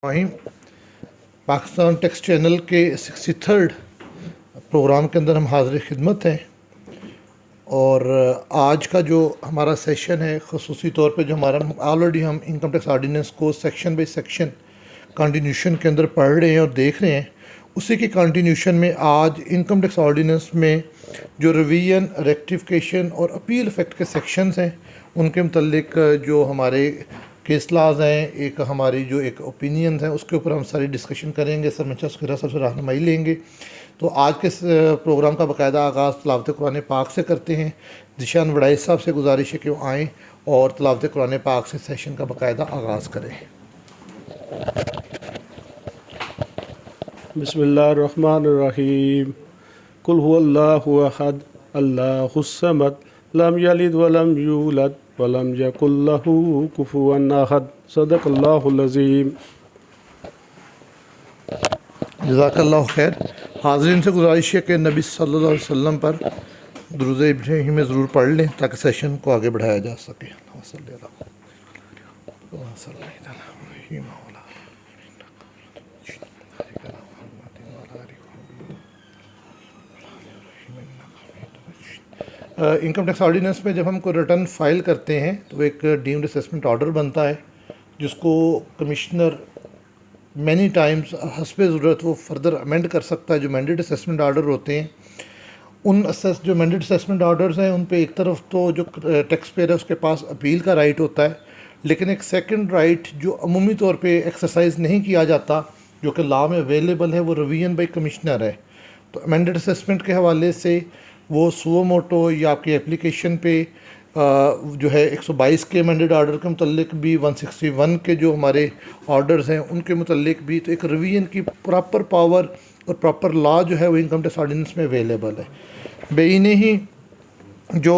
वहीं Pakistan text channel के 63rd programme के अंदर हम हाज़िर खिदमत हैं। और आज का जो हमारा सेशन है ख़ुसूसी तौर पे जो हमारा ऑलरेडी हम इनकम टैक्स आर्डीनेंस को सेक्शन बाई सेक्शन कंटिन्यूशन के अंदर पढ़ रहे हैं और देख रहे हैं, उसी के कंटिन्यूशन में आज इनकम टैक्स ऑर्डिनेंस में जो रिवीजन, रेक्टिफिकेशन और अपील इफ़ेक्ट के सेक्शंस हैं उनके मुतल्लिक जो हमारे केस लाज हैं, एक हमारी जो एक ओपिनियन है उसके ऊपर हम सारी डिस्कशन करेंगे। सर मंशा सुखैरा साहब से रहनुमाई लेंगे। तो आज के प्रोग्राम का बाकायदा आगाज़ तिलावत कुरान पाक से करते हैं। जिशान वड़ाई साहब से गुजारिश है कि वो आएँ और तिलावत कुरान पाक से सेशन का बाकायदा आगाज़ करें। बिस्मिल्लाहिर्रहमानिर्रहीम। कुल हुवल्लाहु अहद अल्लाहुस समद लम यलिद वलम यूलद वलम यकुल लहू कुफुवन अहद। सदक़ल्लाहुल अज़ीम। जज़ाकल्लाहु खैर। हाज़रीन से गुजारिश है कि नबी सल्लल्लाहु अलैहि वसल्लम पर दुरूद इब्राहीम में ज़रूर पढ़ लें ताकि सेशन को आगे बढ़ाया जा सके। इनकम टैक्स ऑर्डिनेंस में जब हम कोई रिटर्न फाइल करते हैं तो एक डीम्ड असेसमेंट ऑर्डर बनता है जिसको कमिश्नर मैनी टाइम्स हस्बे ज़रूरत वो फर्दर अमेंड कर सकता है। जो मैंडेट असेसमेंट ऑर्डर होते हैं उन जो मैंडेट असेसमेंट ऑर्डर्स हैं उन पे एक तरफ तो जो टैक्स पेयर है उसके पास अपील का राइट होता है, लेकिन एक सेकंड राइट जो अमूमी तौर पे एक्सरसाइज नहीं किया जाता जो कि लॉ में अवेलेबल है वो रिवीजन बाई कमिश्नर है। तो मैंडेट असेसमेंट के हवाले से वो सुओ मोटो या आपकी एप्लीकेशन पे जो है 122 के मैंडेट ऑर्डर के मुतल्लिक भी 161 के जो हमारे ऑर्डर्स हैं उनके मुतल्लिक भी तो एक रिवीजन की प्रॉपर पावर और प्रॉपर लॉ जो है वो इनकम टैक्स ऑर्डिनेंस में अवेलेबल है। बेइने ही जो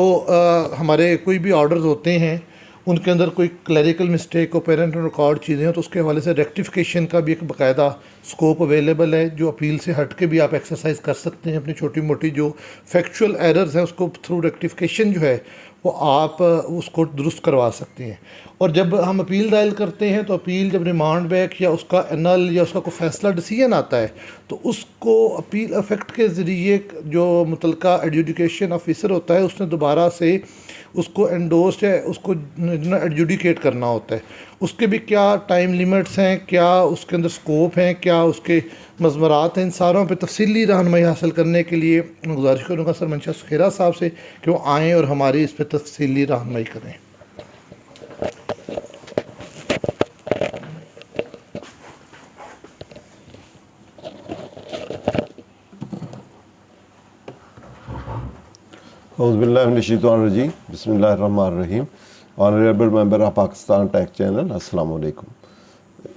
हमारे कोई भी ऑर्डर्स होते हैं उनके अंदर कोई क्लरिकल मिस्टेक और पेरेंट रिकॉर्ड चीज़ें हैं तो उसके हवाले से रेक्टिफिकेशन का भी एक बाकायदा स्कोप अवेलेबल है जो अपील से हट के भी आप एक्सरसाइज कर सकते हैं। अपनी छोटी मोटी जो फैक्चुअल एरर्स हैं उसको थ्रू रेक्टिफिकेशन जो है वो आप उसको दुरुस्त करवा सकते हैं। और जब हम अपील दायर करते हैं तो अपील जब रिमांड बैक या उसका एनल या उसका कोई फैसला डिसीजन आता है तो उसको अपील इफेक्ट के ज़रिए जो मुतलका एडजुडिकेशन ऑफिसर होता है उसने दोबारा से उसको एंडोर्स है उसको एडजुडिकेट करना होता है। उसके भी क्या टाइम लिमिट्स हैं, क्या उसके अंदर स्कोप हैं, क्या उसके मज़मरात हैं, इन सारों पे तफसीली रहनुमाई हासिल करने के लिए मैं गुजारिश करूँगा सर मंशा सुखैरा साहब से कि वो आएँ और हमारी इस पर तफसीली रहनुमाई करें। औज़ुबिल्लाहिमिनश्शैतानिर्रजीम बिस्मिल्लाहिर्रहमानिर्रहीम। Honorable member of Pakistan Tax Channel, Assalamu alaikum.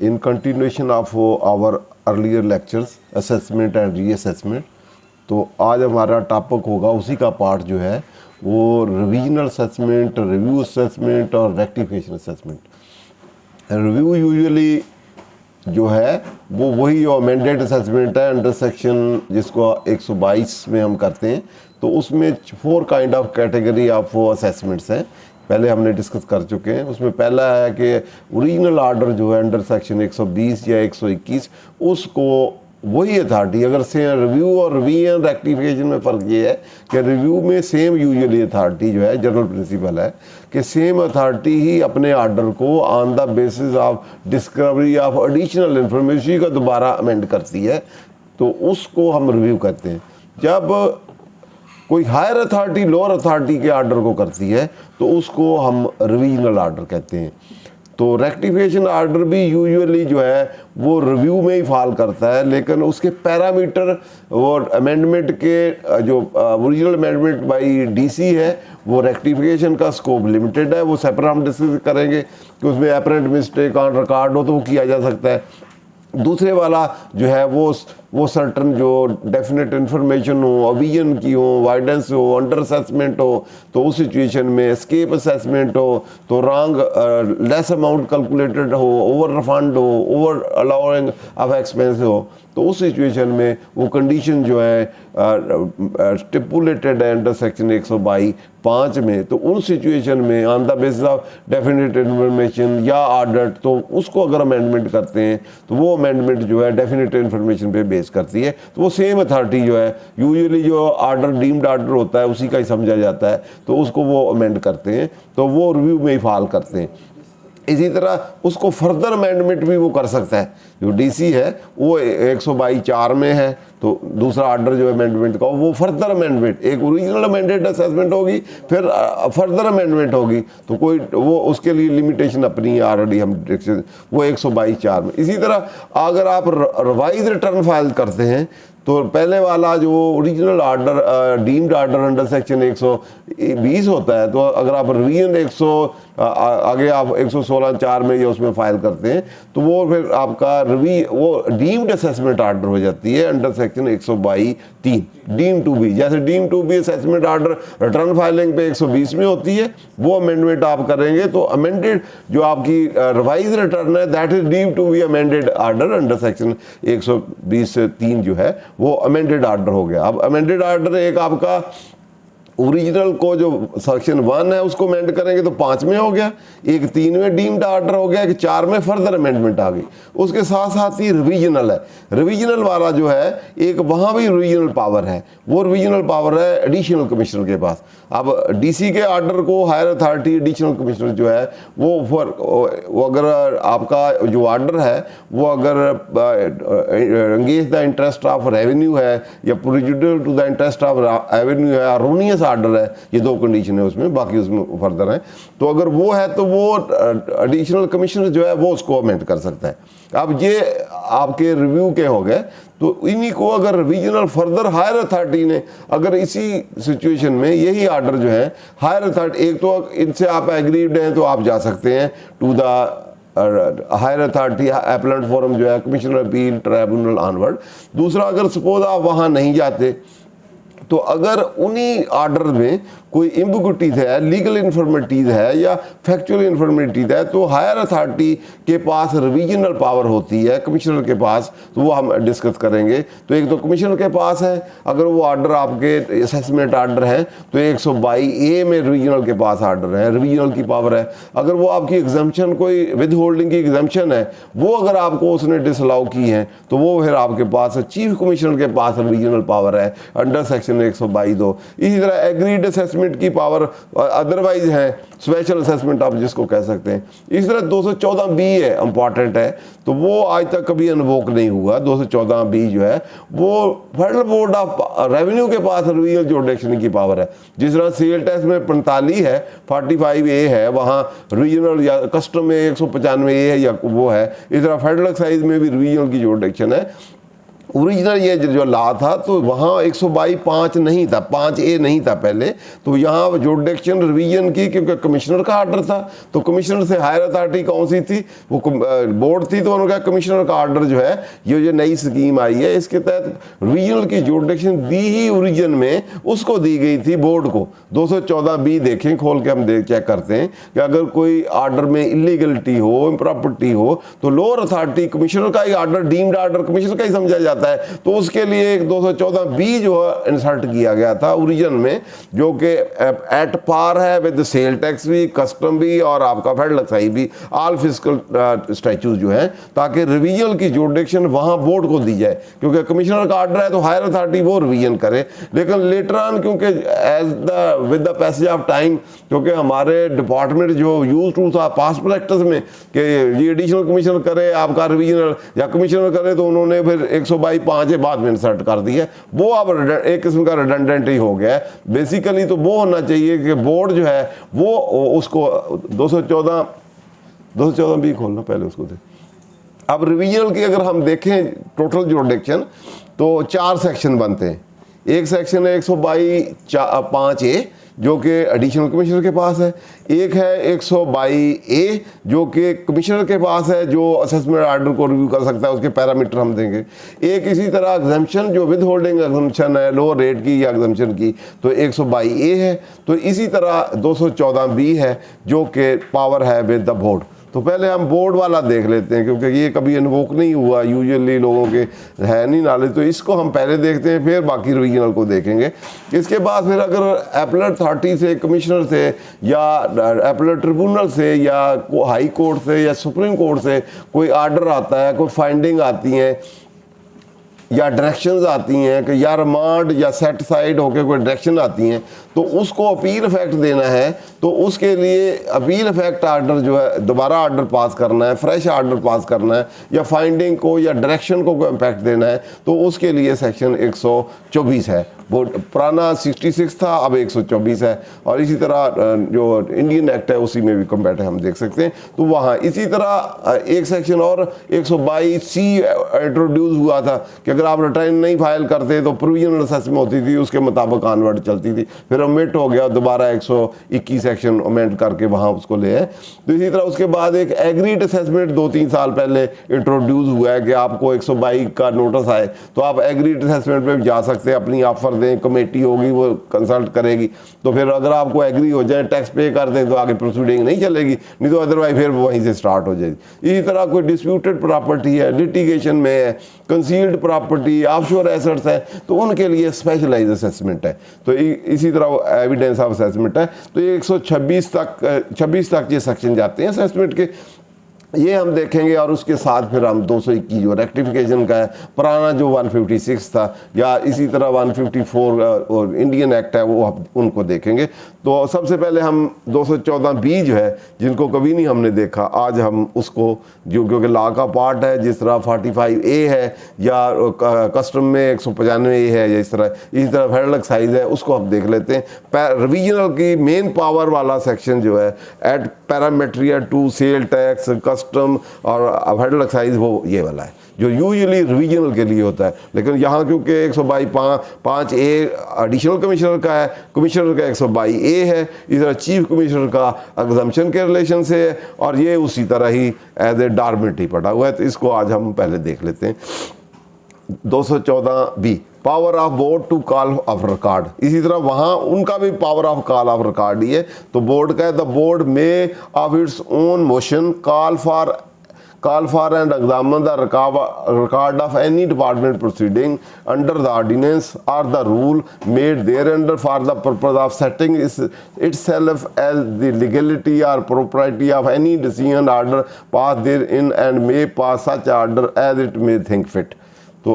In continuation of our earlier lectures, assessment and reassessment, तो आज हमारा टॉपिक होगा उसी का पार्ट जो है वो रिवीजनल असेसमेंट, रिव्यू असेसमेंट और रेक्टिफिकेशन असेसमेंट। रिव्यू यूजुअली जो है वो वही जो अमेंडेड असेसमेंट है अंडर सेक्शन जिसको 122 में हम करते हैं, तो उसमें 4 kind of category of assessments हैं, पहले हमने डिस्कस कर चुके हैं। उसमें पहला है कि ओरिजिनल ऑर्डर जो है अंडर सेक्शन 120 या 121 उसको वही अथॉरिटी, अगर से रिव्यू और रिवीजन रेक्टिफिकेशन में फ़र्क ये है कि रिव्यू में सेम यूजुअली अथॉरिटी जो है जनरल प्रिंसिपल है कि सेम अथॉरिटी ही अपने ऑर्डर को on the basis of discovery of additional information का दोबारा अमेंड करती है, तो उसको हम रिव्यू करते हैं। जब कोई हायर अथॉरिटी लोअर अथॉरिटी के ऑर्डर को करती है तो उसको हम रिवीजनल ऑर्डर कहते हैं। तो रेक्टिफिकेशन ऑर्डर भी यूजुअली जो है वो रिव्यू में ही फॉल करता है, लेकिन उसके पैरामीटर वो अमेंडमेंट के जो ओरिजिनल अमेंडमेंट बाई डीसी है वो रेक्टिफिकेशन का स्कोप लिमिटेड है, वो सेपरेट हम डिस्कस करेंगे कि उसमें अपरेंट मिस्टेक ऑन रिकॉर्ड हो तो वो किया जा सकता है। दूसरे वाला जो है वो वो सर्टन जो डेफिनेट इन्फॉर्मेशन हो, अविजन की हो, वाइडेंस हो, अंडर असेसमेंट हो, तो उस सिचुएशन में एस्केप असेसमेंट हो, तो रॉन्ग लेस अमाउंट कैलकुलेटेड हो, ओवर रिफंड हो, ओवर अलाउइंग ऑफ एक्सपेंस हो, तो उस सिचुएशन में वो कंडीशन जो है स्टिपुलेटेड है अंडर सेक्शन 122(5) में, तो उन सिचुएशन में on the basis of definite information या ऑर्डर, तो उसको अगर अमेंडमेंट करते हैं तो वो अमेंडमेंट जो है डेफिनेट इन्फॉर्मेशन पे बेस करती है। तो वो सेम अथॉरिटी जो है, यूजुअली जो ऑर्डर डीम्ड ऑर्डर होता है उसी का ही समझा जाता है, तो उसको वो अमेंड करते हैं, तो वो रिव्यू में ही फाल करते हैं। इसी तरह उसको फर्दर अमेंडमेंट भी वो कर सकता है। जो डीसी है वो 122(4) में है, तो दूसरा ऑर्डर जो अमेंडमेंट का वो फर्दर अमेंडमेंट, एक ओरिजिनल अमेंडेड असेसमेंट होगी, फिर फर्दर अमेंडमेंट होगी, तो कोई वो उसके लिए लिमिटेशन अपनी ऑलरेडी हम वो 122(4) में। इसी तरह अगर आप रिवाइज रिटर्न फाइल करते हैं तो पहले वाला जो original order deemed order under section 120 होता है, तो अगर आप रिवीजन 100 आगे आप 116(4) में या उसमें फाइल करते हैं, तो वो फिर आपका वो डीम्ड असेसमेंट ऑर्डर हो जाती है under section 122(3) deem to be. जैसे deem to be assessment order return filing पे 120 में होती है, वो अमेंडमेंट आप करेंगे तो अमेंडेड जो आपकी रिवाइज रिटर्न है that is deem to be amended order under section 120(3) जो है वो अमेंडेड ऑर्डर हो गया। अब अमेंडेड ऑर्डर एक आपका ओरिजिनल को जो सेक्शन 1 है उसको अमेंड करेंगे तो 5 में हो गया, एक 3 में डीम्ड ऑर्डर हो गया, एक 4 में फर्दर अमेंडमेंट आ गई। उसके साथ साथ ही रिविजनल है, रिविजनल वाला जो है एक वहाँ भी रिविजनल पावर है, वो रिविजनल पावर है एडिशनल कमिश्नर के पास। अब डीसी के ऑर्डर को हायर अथॉरिटी एडिशनल कमिश्नर जो है वो अगर आपका जो ऑर्डर है वो अगर एंगेज द इंटरेस्ट ऑफ रेवेन्यू है या prejudicial to the interest of revenue है, अरोनियस ऑर्डर है, ये दो कंडीशन है उसमें, बाकी उसमें फर्दर है, तो अगर वो है तो वो एडिशनल कमिश्नर जो है वो उसको अमेंड कर सकता है। अब ये आपके रिव्यू के हो गए, तो इन्हीं को अगर रिविजनल फर्दर हायर अथॉरिटी ने अगर इसी सिचुएशन में यही ऑर्डर जो है हायर अथॉरिटी, एक तो इनसे आप एग्रीड हैं तो आप जा सकते हैं to the higher authority appellant forum जो है कमिश्नर अपील ट्राइब्यूनल ऑनवर्ड। दूसरा, अगर सपोज आप वहाँ नहीं जाते तो अगर उन्हीं ऑर्डर में कोई इम्बिग्विटीज है, लीगल इन्फॉर्मेटिव है या फैक्चुअल इन्फॉर्मेटिव है, तो हायर अथॉरिटी के पास रिविजनल पावर होती है कमिश्नर के पास, तो वो हम डिस्कस करेंगे। तो एक तो कमिश्नर के पास है, अगर वो ऑर्डर आपके असेसमेंट ऑर्डर है तो 122(a) में रिविजनल के पास ऑर्डर है, रिविजनल की पावर है। अगर वो आपकी एग्जाम्पशन कोई विद होल्डिंग की एग्जाम्पशन है, वो अगर आपको उसने डिसअलाउ की है तो वो फिर आपके पास चीफ कमिश्नर के पास रिविजनल पावर है अंडर सेक्शन 122(2). इसी तरह एग्रीड असेसमेंट की पावर अदरवाइज है, स्पेशल असेसमेंट आप जिसको कह सकते हैं। इस तरह 214(b) है, इंपॉर्टेंट है, तो वो आज तक कभी अनवोक नहीं हुआ। 214(b) जो है वो फेडरल बोर्ड ऑफ रेवेन्यू के पास रिविजनल जुडिक्शन की पावर है। जिस तरह सेल टैक्स में 45 है, 45(a) है, वहाँ रिविजनल या कस्टम में 195(a) है या वो है। इस तरह फेडरल एक्साइज में भी रिविजनल की जुडिक्शन है। ओरिजिनल ये जो लॉ था तो वहाँ 122(5) नहीं था, 5(a) नहीं था पहले, तो यहाँ जुडिक्शन रिवीजन की, क्योंकि कमिश्नर का ऑर्डर था, तो कमिश्नर से हायर अथॉरिटी कौन सी थी, वो बोर्ड थी, तो उन्होंने कहा कमिश्नर का ऑर्डर जो है ये जो नई स्कीम आई है इसके तहत रिवीजनल की जुडिक्शन दी ही ओरिजिन में उसको दी गई थी बोर्ड को। 214(b) देखें खोल के हम चेक करते हैं कि अगर कोई ऑर्डर में इलीगलिटी हो, इम्प्रॉपर्टी हो, तो लोअर अथॉरिटी कमिश्नर का ही ऑर्डर, डीम्ड ऑर्डर कमिश्नर का ही समझा जाता है, तो उसके लिए एक 214(b) जो है इंसर्ट किया गया था ओरिजिन में, जो कि एट पार है विद सेल टैक्स भी, कस्टम भी और आपका फेडरल एक्साइज भी, ऑल फिस्कल स्टैट्यूट जो है, ताकि रिविजन की जुडिक्शन वहां बोर्ड को दी जाए। क्योंकि कमिश्नर का ऑर्डर है तो हायर अथॉरिटी वो रिविजन करे, लेकिन लेटर ऑन क्योंकि as the with the passage of time, क्योंकि हमारे डिपार्टमेंट जो यूज टू था पास्ट प्रैक्टिस में कि ये एडिशनल कमिश्नर करे आपका रिविजनल या कमिश्नर करे, तो उन्होंने फिर 122(5) बाद में इंसर्ट कर दिया। वो अब एक किस्म का रिडंडेंट ही हो गया है। बेसिकली तो वो होना चाहिए कि बोर्ड जो है वो उसको 214(b) खोलना पहले उसको दे। अब रिविजनल की अगर हम देखें टोटल जुडिक्शन तो 4 सेक्शन बनते हैं। एक सेक्शन है 122(5)(a), जो कि एडिशनल कमिश्नर के पास है, एक है 122A जो कि कमिश्नर के पास है, जो असेसमेंट आर्डर को रिव्यू कर सकता है, उसके पैरामीटर हम देंगे। एक इसी तरह एग्जम्पशन जो विद होल्डिंग एग्जम्पशन है लोअर रेट की या एग्जम्पशन की, तो 122A है। तो इसी तरह 214B है जो कि पावर है विद द बोर्ड। तो पहले हम बोर्ड वाला देख लेते हैं क्योंकि ये कभी इन्वोक नहीं हुआ, यूजुअली लोगों के है नहीं नॉलेज, तो इसको हम पहले देखते हैं, फिर बाकी रीजनल को देखेंगे। इसके बाद फिर अगर एपलेट अथॉरिटी से, कमिश्नर से या एपलेट ट्रिब्यूनल से या हाई कोर्ट से या सुप्रीम कोर्ट से कोई आर्डर आता है, कोई फाइंडिंग आती हैं या डायरेक्शंस आती हैं कि या रिमांड या सेट साइड होकर कोई डायरेक्शन आती हैं, तो उसको अपील इफेक्ट देना है, तो उसके लिए अपील इफेक्ट आर्डर जो है दोबारा आर्डर पास करना है, फ्रेश आर्डर पास करना है, या फाइंडिंग को या डायरेक्शन को कोई इम्पैक्ट देना है, तो उसके लिए सेक्शन 124 है। वो पुराना 66 था, अब 124 है। और इसी तरह जो इंडियन एक्ट है उसी में भी कम्पैक्ट हम देख सकते हैं। तो वहाँ इसी तरह एक सेक्शन और 122C इंट्रोड्यूस हुआ था कि अगर आप रिटर्न नहीं फाइल करते तो प्रोविजनल असेसमेंट होती थी, उसके मुताबिक ऑनवर्ड चलती थी। फिर अमेंड हो गया, दोबारा 121 सेक्शन अमेंड करके वहाँ उसको ले आए। तो इसी तरह उसके बाद एक एग्रीड असेसमेंट 2-3 साल पहले इंट्रोड्यूस हुआ है कि आपको 122 का नोटिस आए तो आप एग्रीड असेसमेंट में जा सकते हैं, अपनी ऑफर दें, कमेटी होगी वो कंसल्ट करेगी, तो फिर अगर आपको एग्री हो जाए, टैक्स पे कर दें, तो आगे प्रोसीडिंग नहीं चलेगी, नहीं तो अदरवाइज फिर वहीं से स्टार्ट हो जाएगी। इसी तरह कोई डिस्प्यूटेड प्रॉपर्टी है, लिटिगेशन में है, कंसील्ड प्रॉपर्टी, ऑफशोर एसेट्स है, तो उनके लिए स्पेशलाइज असेसमेंट है। तो इसी तरह एविडेंस ऑफ असेसमेंट है। तो ये 126 तक ये सेक्शन जाते हैं असेसमेंट के, ये हम देखेंगे। और उसके साथ फिर हम 221 जो रेक्टिफिकेशन का है, पुराना जो 156 था, या इसी तरह 154 और इंडियन एक्ट है, वो हम उनको देखेंगे। तो सबसे पहले हम 214B जो है, जिनको कभी नहीं हमने देखा, आज हम उसको, जो क्योंकि लॉ का पार्ट है, जिस तरह 45A है या कस्टम में 195A है, या इसी तरह फेडरल एक्साइज है, उसको हम देख लेते हैं। रिवीजनल की मेन पावर वाला सेक्शन जो है, एट पैरामेट्रिया टू सेल टैक्स, कस्टम और फेडरल एक्साइज, वो ये वाला है जो यूजुअली रिवीजनल के लिए होता है। लेकिन यहाँ क्योंकि 122(5)A एडिशनल कमिश्नर का है, कमिश्नर का 122A है, इस तरह चीफ कमिश्नर का एग्जम्पशन के रिलेशन से है, और ये उसी तरह ही एज ए डॉर्मेंट पड़ा हुआ है। तो इसको आज हम पहले देख लेते हैं। 214B power of board to call of record, इसी तरह वहाँ उनका भी power of call of record ही है। तो बोर्ड का है, the board may of its own motion call for and examine the record of any department proceeding under the ordinance or the rule made thereunder for the purpose of setting itself as the legality or propriety of any decision order passed therein, and may pass such order as it may think fit। तो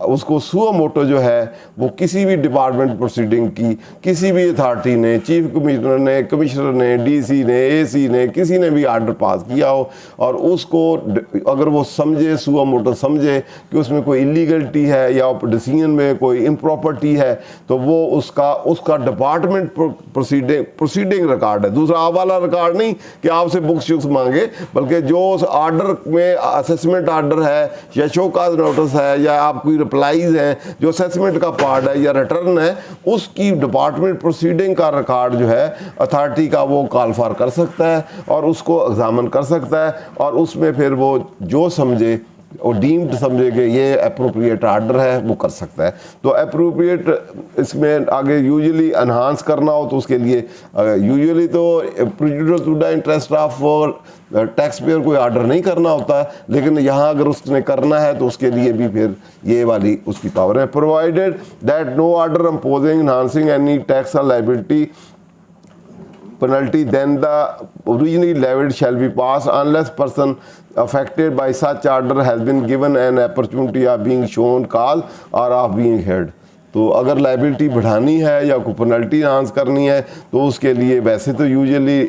उसको suo motu जो है वो किसी भी department proceeding की किसी भी अथॉरिटी ने, चीफ कमिश्नर ने, कमिश्नर ने, डीसी ने, एसी ने, किसी ने भी आर्डर पास किया हो और उसको अगर वो समझे, सुओ मोटो समझे कि उसमें कोई इलीगलिटी है या डिसीजन में कोई इम्प्रॉपर्टी है, तो वो उसका डिपार्टमेंट प्रोसीडिंग रिकॉर्ड है। दूसरा आप वाला रिकॉर्ड नहीं कि आपसे बुक्स शुक्स मांगे, बल्कि जो उस आर्डर में असेसमेंट आर्डर है या शोकाज नोटिस है या आपकी रिप्लाईज हैं, जो असेसमेंट का पार्ट है या रिटर्न है, उसकी डिपार्टमेंट प्रोसीडिंग का रिकॉर्ड जो है अथॉरिटी का वो कॉल फॉर कर सकता है और उसको एग्जामिन कर सकता है, और उसमें फिर वो जो समझे और डीम्ड समझे कि ये अप्रोप्रिएट आर्डर है वो कर सकता है। तो अप्रोप्रिएट इसमें आगे यूजुअली एनहांस करना हो तो उसके लिए यूजुअली तो prejudice to the interest of tax payer कोई आर्डर नहीं करना होता है, लेकिन यहाँ अगर उसने करना है तो उसके लिए भी फिर ये वाली उसकी पावर है। Provided that no order imposing enhancing any tax और liability penalty then the originally levied shall be passed unless person affected by such order has been given an opportunity of being shown cause or of being heard। तो अगर liability बढ़ानी है या कोई penalty enhance करनी है तो उसके लिए वैसे तो यूजुअली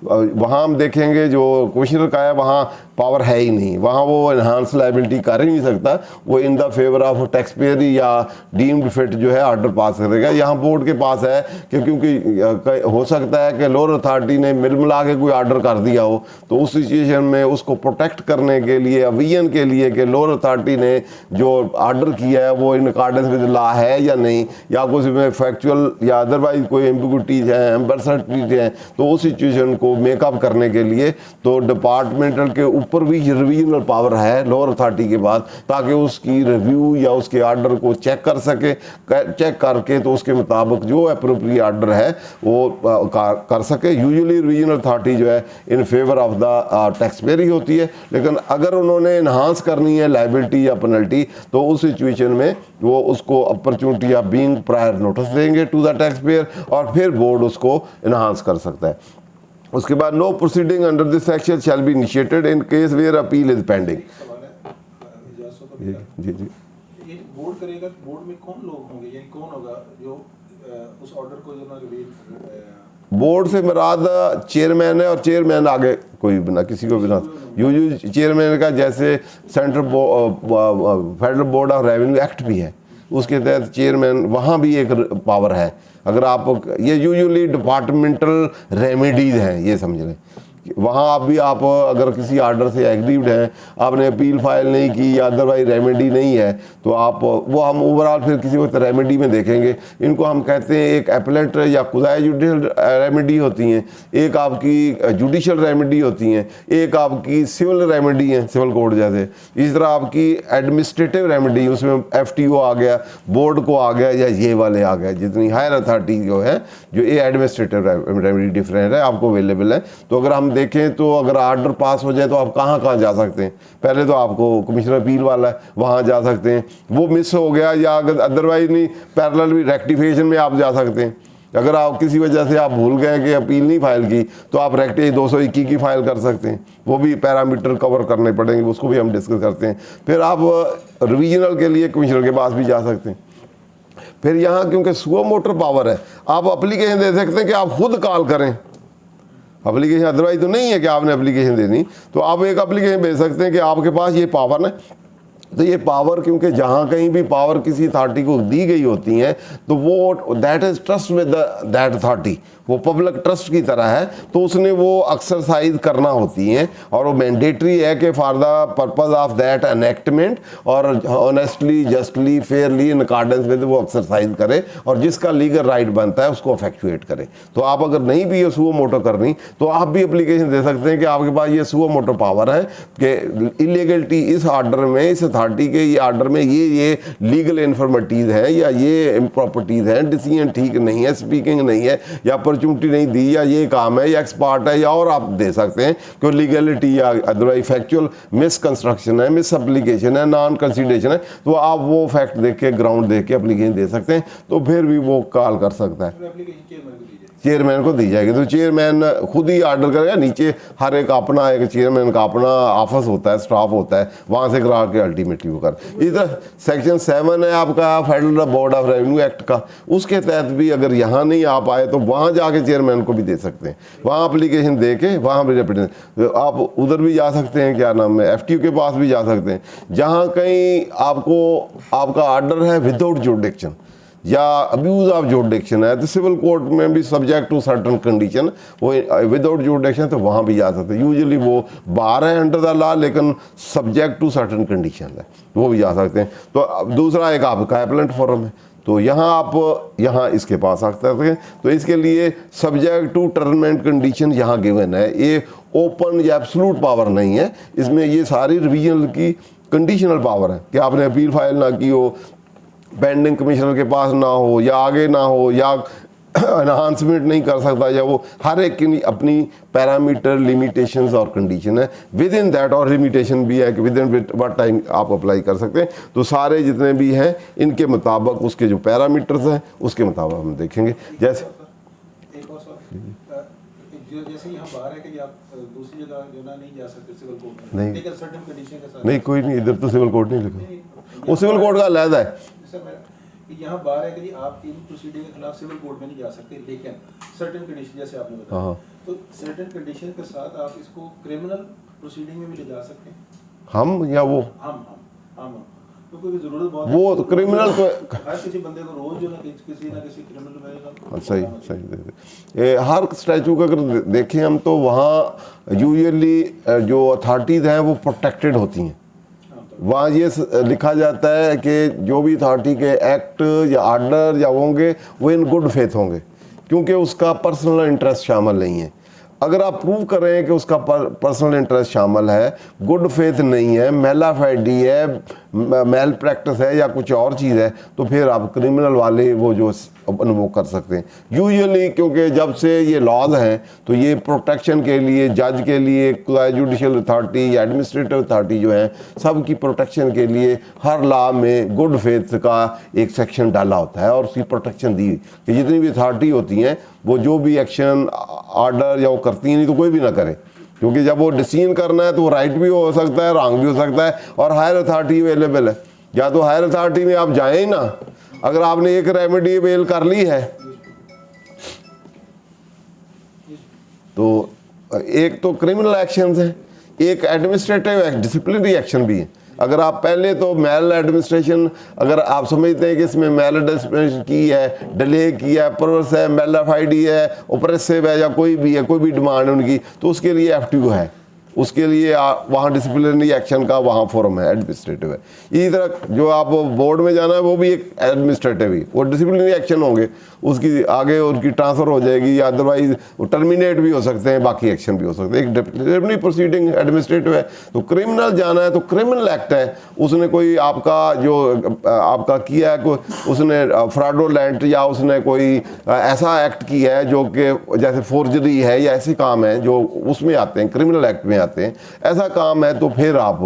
वहाँ हम देखेंगे जो कमिश्नर का है, वहाँ पावर है ही नहीं, वहाँ वो इन्हांस लाइबिलिटी कर ही नहीं सकता, वो in the favour of tax pair या डीम्ड फिट जो है ऑर्डर पास करेगा। यहाँ बोर्ड के पास है कि क्योंकि हो सकता है कि लोअर अथॉरिटी ने मिल मिला के कोई ऑर्डर कर दिया हो, तो उस सिचुएशन में उसको प्रोटेक्ट करने के लिए, अवियन के लिए कि लोअर अथॉरिटी ने जो ऑर्डर किया है वो इन अकॉर्डेंस विद लॉ है या नहीं, या कुछ में फैक्चुअल या अदरवाइज कोई एम्बिग्विटीज हैं, एम्बर्सर्टीज हैं, तो उस सिचुएशन को मेकअप करने के लिए तो डिपार्टमेंटल के ऊपर भी रिवीजनल पावर है लोअर अथॉरिटी के पास, ताकि उसकी रिव्यू या उसके ऑर्डर को चेक कर सके, चेक करके तो उसके मुताबिक जो अप्रोप्रिएट ऑर्डर है वो कर सके। यूजुअली रिवीजनल अथॉरिटी जो है in favour of the tax payer ही होती है, लेकिन अगर उन्होंने इन्हांस करनी है लाइबिलिटी या पेनल्टी तो उस सिचुएशन में वो उसको अपॉर्चुनिटी या बीइंग प्रायर नोटिस देंगे टू द टैक्स पेयर, और फिर बोर्ड उसको इन्हांस कर सकता है। उसके बाद no proceeding under this section shall be initiated in case where appeal is pending. जी जी ये बोर्ड करेगा, बोर्ड में कौन लोग होंगे, यानी कौन होगा जो उस ऑर्डर को जो ना रिवील? बोर्ड से मुराद चेयरमैन है, और चेयरमैन आगे कोई बिना किसी को बिना यूजू चेयरमैन का, जैसे central federal board of revenue act भी है, उसके तहत चेयरमैन वहाँ भी एक पावर है। अगर आप ये यूजुअली डिपार्टमेंटल रेमेडीज हैं, ये समझ लें, वहाँ आप भी आप अगर किसी ऑर्डर से एग्रीव्ड हैं, आपने अपील फाइल नहीं की या अदरवाइज रेमेडी नहीं है, तो आप वो हम ओवरऑल फिर किसी वक्त रेमेडी में देखेंगे। इनको हम कहते हैं एक एपलेट या खुदाई जुडिशल रेमेडी होती हैं, एक आपकी जुडिशल रेमेडी होती हैं, एक आपकी सिविल रेमेडी है सिविल कोड जैसे, इस तरह आपकी एडमिनिस्ट्रेटिव रेमेडी, उसमें FTO आ गया, बोर्ड को आ गया, या ये वाले आ गया, जितनी हायर अथॉरिटी जो है जो ये एडमिनिस्ट्रेटिव रेमेडी डिफरेंट है आपको अवेलेबल है। तो अगर हम देखें तो अगर ऑर्डर पास हो जाए तो आप कहाँ कहाँ जा सकते हैं, पहले तो आपको कमिश्नर अपील वाला है वहाँ जा सकते हैं, वो मिस हो गया या अगर अदरवाइज नहीं पैरेलल भी रेक्टिफिकेशन में आप जा सकते हैं। अगर आप किसी वजह से आप भूल गए कि अपील नहीं फाइल की तो आप रेक्टिफिकेशन 221 की फाइल कर सकते हैं, वो भी पैरामीटर कवर करने पड़ेंगे, उसको भी हम डिस्कस करते हैं। फिर आप रिविजनल के लिए कमिश्नर के पास भी जा सकते हैं। फिर यहाँ क्योंकि सुओ मोटर पावर है, आप अप्लीकेशन दे सकते हैं कि आप खुद कॉल करें, एप्लीकेशन अदरवाइज तो नहीं है कि आपने एप्लीकेशन देनी, तो आप एक एप्लीकेशन भेज सकते हैं कि आपके पास ये पावर है। तो ये पावर क्योंकि जहाँ कहीं भी पावर किसी अथॉरिटी को दी गई होती हैं तो वो that is trust with that authority, वो पब्लिक ट्रस्ट की तरह है, तो उसने वो एक्सरसाइज करना होती हैं, और वो मैंडेटरी है कि for the purpose of that enactment और honestly justly fairly in accordance with वो एक्सरसाइज करे, और जिसका लीगल राइट बनता है उसको इफेक्चुएट करे। तो आप अगर नहीं भी ये सुओ मोटो करनी तो आप भी एप्लीकेशन दे सकते हैं कि आपके पास ये सुओ मोटो पावर है कि इलीगलिटी इस ऑर्डर में, इस अथॉरिटी के ये ऑर्डर में ये लीगल इन्फॉर्मेटीज है या ये इम्प्रॉपर्टीज हैं, डिसीजन ठीक नहीं है, स्पीकिंग नहीं है, या अपॉर्चुनिटी नहीं दी, या ये काम है, या एक्सपर्ट है, या और आप दे सकते हैं कि लीगलिटी या अदरवाइज फैक्चुअल मिसकंस्ट्रक्शन है, मिस एप्लीकेशन है, नॉन कंसिडरेशन है, तो आप वो फैक्ट देख के ग्राउंड देख के एप्लीकेशन दे सकते हैं, तो फिर भी वो कॉल कर सकता है, चेयरमैन को दी जाएगी। तो चेयरमैन खुद ही ऑर्डर करेगा, नीचे हर एक अपना एक चेयरमैन का अपना ऑफिस होता है, स्टाफ होता है, वहाँ से करा के अल्टीमेटली वो कर। इधर सेक्शन 7 है आपका federal board of revenue act का, उसके तहत भी अगर यहाँ नहीं आ पाए तो वहाँ जाके चेयरमैन को भी दे सकते हैं, वहाँ अप्लीकेशन दे के वहाँ भी रिप्रेजेंट आप उधर भी जा सकते हैं, क्या नाम है, FTO के पास भी जा सकते हैं। जहाँ कहीं आपको आपका ऑर्डर है विदाउट जुरिडिक्शन या अब्यूज ऑफ जुरिडिक्शन है, तो सिविल कोर्ट में भी सब्जेक्ट टू सर्टन कंडीशन, वो विदाउट जुरिडिक्शन तो वहाँ भी जा सकते हैं। यूजुअली वो बार है अंडर द लॉ, लेकिन सब्जेक्ट टू सर्टन कंडीशन है, वो भी जा सकते हैं। तो दूसरा एक आपका एपलेंट फोरम है, तो यहाँ आप यहाँ इसके पास आ सकते हैं। तो इसके लिए subject to term and condition यहाँ गिवन है, ये ओपन या एब्सोल्यूट पावर नहीं है, इसमें ये सारी रिवीजन की कंडीशनल पावर है कि आपने अपील फाइल ना की हो, पेंडिंग कमिश्नर के पास ना हो, या आगे ना हो, या एनहांसमेंट नहीं कर सकता, या वो हर एक की अपनी पैरामीटर लिमिटेशंस और कंडीशन है विद इन दैट, और लिमिटेशन भी है कि विद इन व्हाट टाइम आप अप्लाई कर सकते हैं। तो सारे जितने भी हैं इनके मुताबिक उसके जो पैरामीटर्स हैं उसके मुताबिक हम देखेंगे। जैसे एक और सवाल, जैसे यहाँ बाहर है कि आप दूसरी जगह जो ना नहीं जा सकते सिविल कोर्ट में, नहीं, लेकिन सर्टेन कंडीशन के साथ नहीं कोई नहीं, इधर तो सिविल कोर्ट नहीं लिखा, वो सिविल कोर्ट का अलहदा है। यहाँ बार है कि आप इन प्रोसीडिंग के खिलाफ सिविल कोर्ट में नहीं जा सकते, लेकिन सर्टेन कंडीशन जैसे आपने बताया, तो सर्टेन कंडीशन के साथ आप इसको क्रिमिनल प्रोसीडिंग में भी ले जा सकते हैं हम या वो हम तो कोई जरूरत बहुत वो तो क्रिमिनल को हर किसी बंदे को रोज जो ना किसी क्रिमिनल में सही सही दे हर स्टैचू का अगर देखें हम तो वहाँ यूजुअली जो अथॉरिटीज़ हैं वो प्रोटेक्टेड होती हैं। वहाँ ये लिखा जाता है कि जो भी अथॉरिटी के एक्ट या आर्डर या होंगे वो इन गुड फेथ होंगे, क्योंकि उसका पर्सनल इंटरेस्ट शामिल नहीं है। अगर आप प्रूव कर रहे हैं कि उसका पर्सनल इंटरेस्ट शामिल है, गुड फेथ नहीं है, मेलाफाइडी है, मेल प्रैक्टिस है या कुछ और चीज़ है, तो फिर आप क्रिमिनल वाले वो जो वो कर सकते हैं। यूजुअली क्योंकि जब से ये लॉज हैं तो ये प्रोटेक्शन के लिए जज के लिए जुडिशल अथॉरिटी या एडमिनिस्ट्रेटिव अथॉरिटी जो है सब की प्रोटेक्शन के लिए हर लॉ में गुड फेथ का एक सेक्शन डाला होता है और उसकी प्रोटेक्शन दी कि जितनी भी अथॉरिटी होती हैं वो जो भी एक्शन आर्डर या वो करती हैं नहीं तो कोई भी ना करे, क्योंकि जब वो डिसीजन करना है तो वो राइट भी हो सकता है, रॉन्ग भी हो सकता है और हायर अथॉरिटी अवेलेबल है। या तो हायर अथॉरिटी में आप जाएं ही ना, अगर आपने एक रेमेडी अवेल कर ली है तो एक तो क्रिमिनल एक्शंस है, एक एडमिनिस्ट्रेटिव डिसिप्लिनरी एक्शन भी है। अगर आप पहले तो मेल एडमिनिस्ट्रेशन अगर आप समझते हैं कि इसमें मेल एडमिनिस्ट्रेशन की है, डिले किया है, परवर्स है, मेलाफाइडी है, ओप्रेसिव है या कोई भी डिमांड उनकी, तो उसके लिए एफटीओ है, उसके लिए वहाँ डिसिप्लिनरी एक्शन का वहाँ फोरम है, एडमिनिस्ट्रेटिव है। इसी तरह जो आप बोर्ड में जाना है वो भी एक एडमिनिस्ट्रेटिव ही, वो डिसिप्लिनरी एक्शन होंगे, उसकी आगे उनकी ट्रांसफ़र हो जाएगी या अदरवाइज वो टर्मिनेट भी हो सकते हैं, बाकी एक्शन भी हो सकते हैं। एक डिसिप्लिनरी प्रोसीडिंग एडमिनिस्ट्रेटिव है। तो क्रिमिनल जाना है तो क्रिमिनल एक्ट है, उसने कोई आपका जो आपका किया है, कोई उसने फ्रॉडुलेंट या उसने कोई ऐसा एक्ट किया है जो कि जैसे फोर्जरी है या ऐसे काम है जो उसमें आते हैं, क्रिमिनल एक्ट में आते हैं, ऐसा काम है तो फिर आप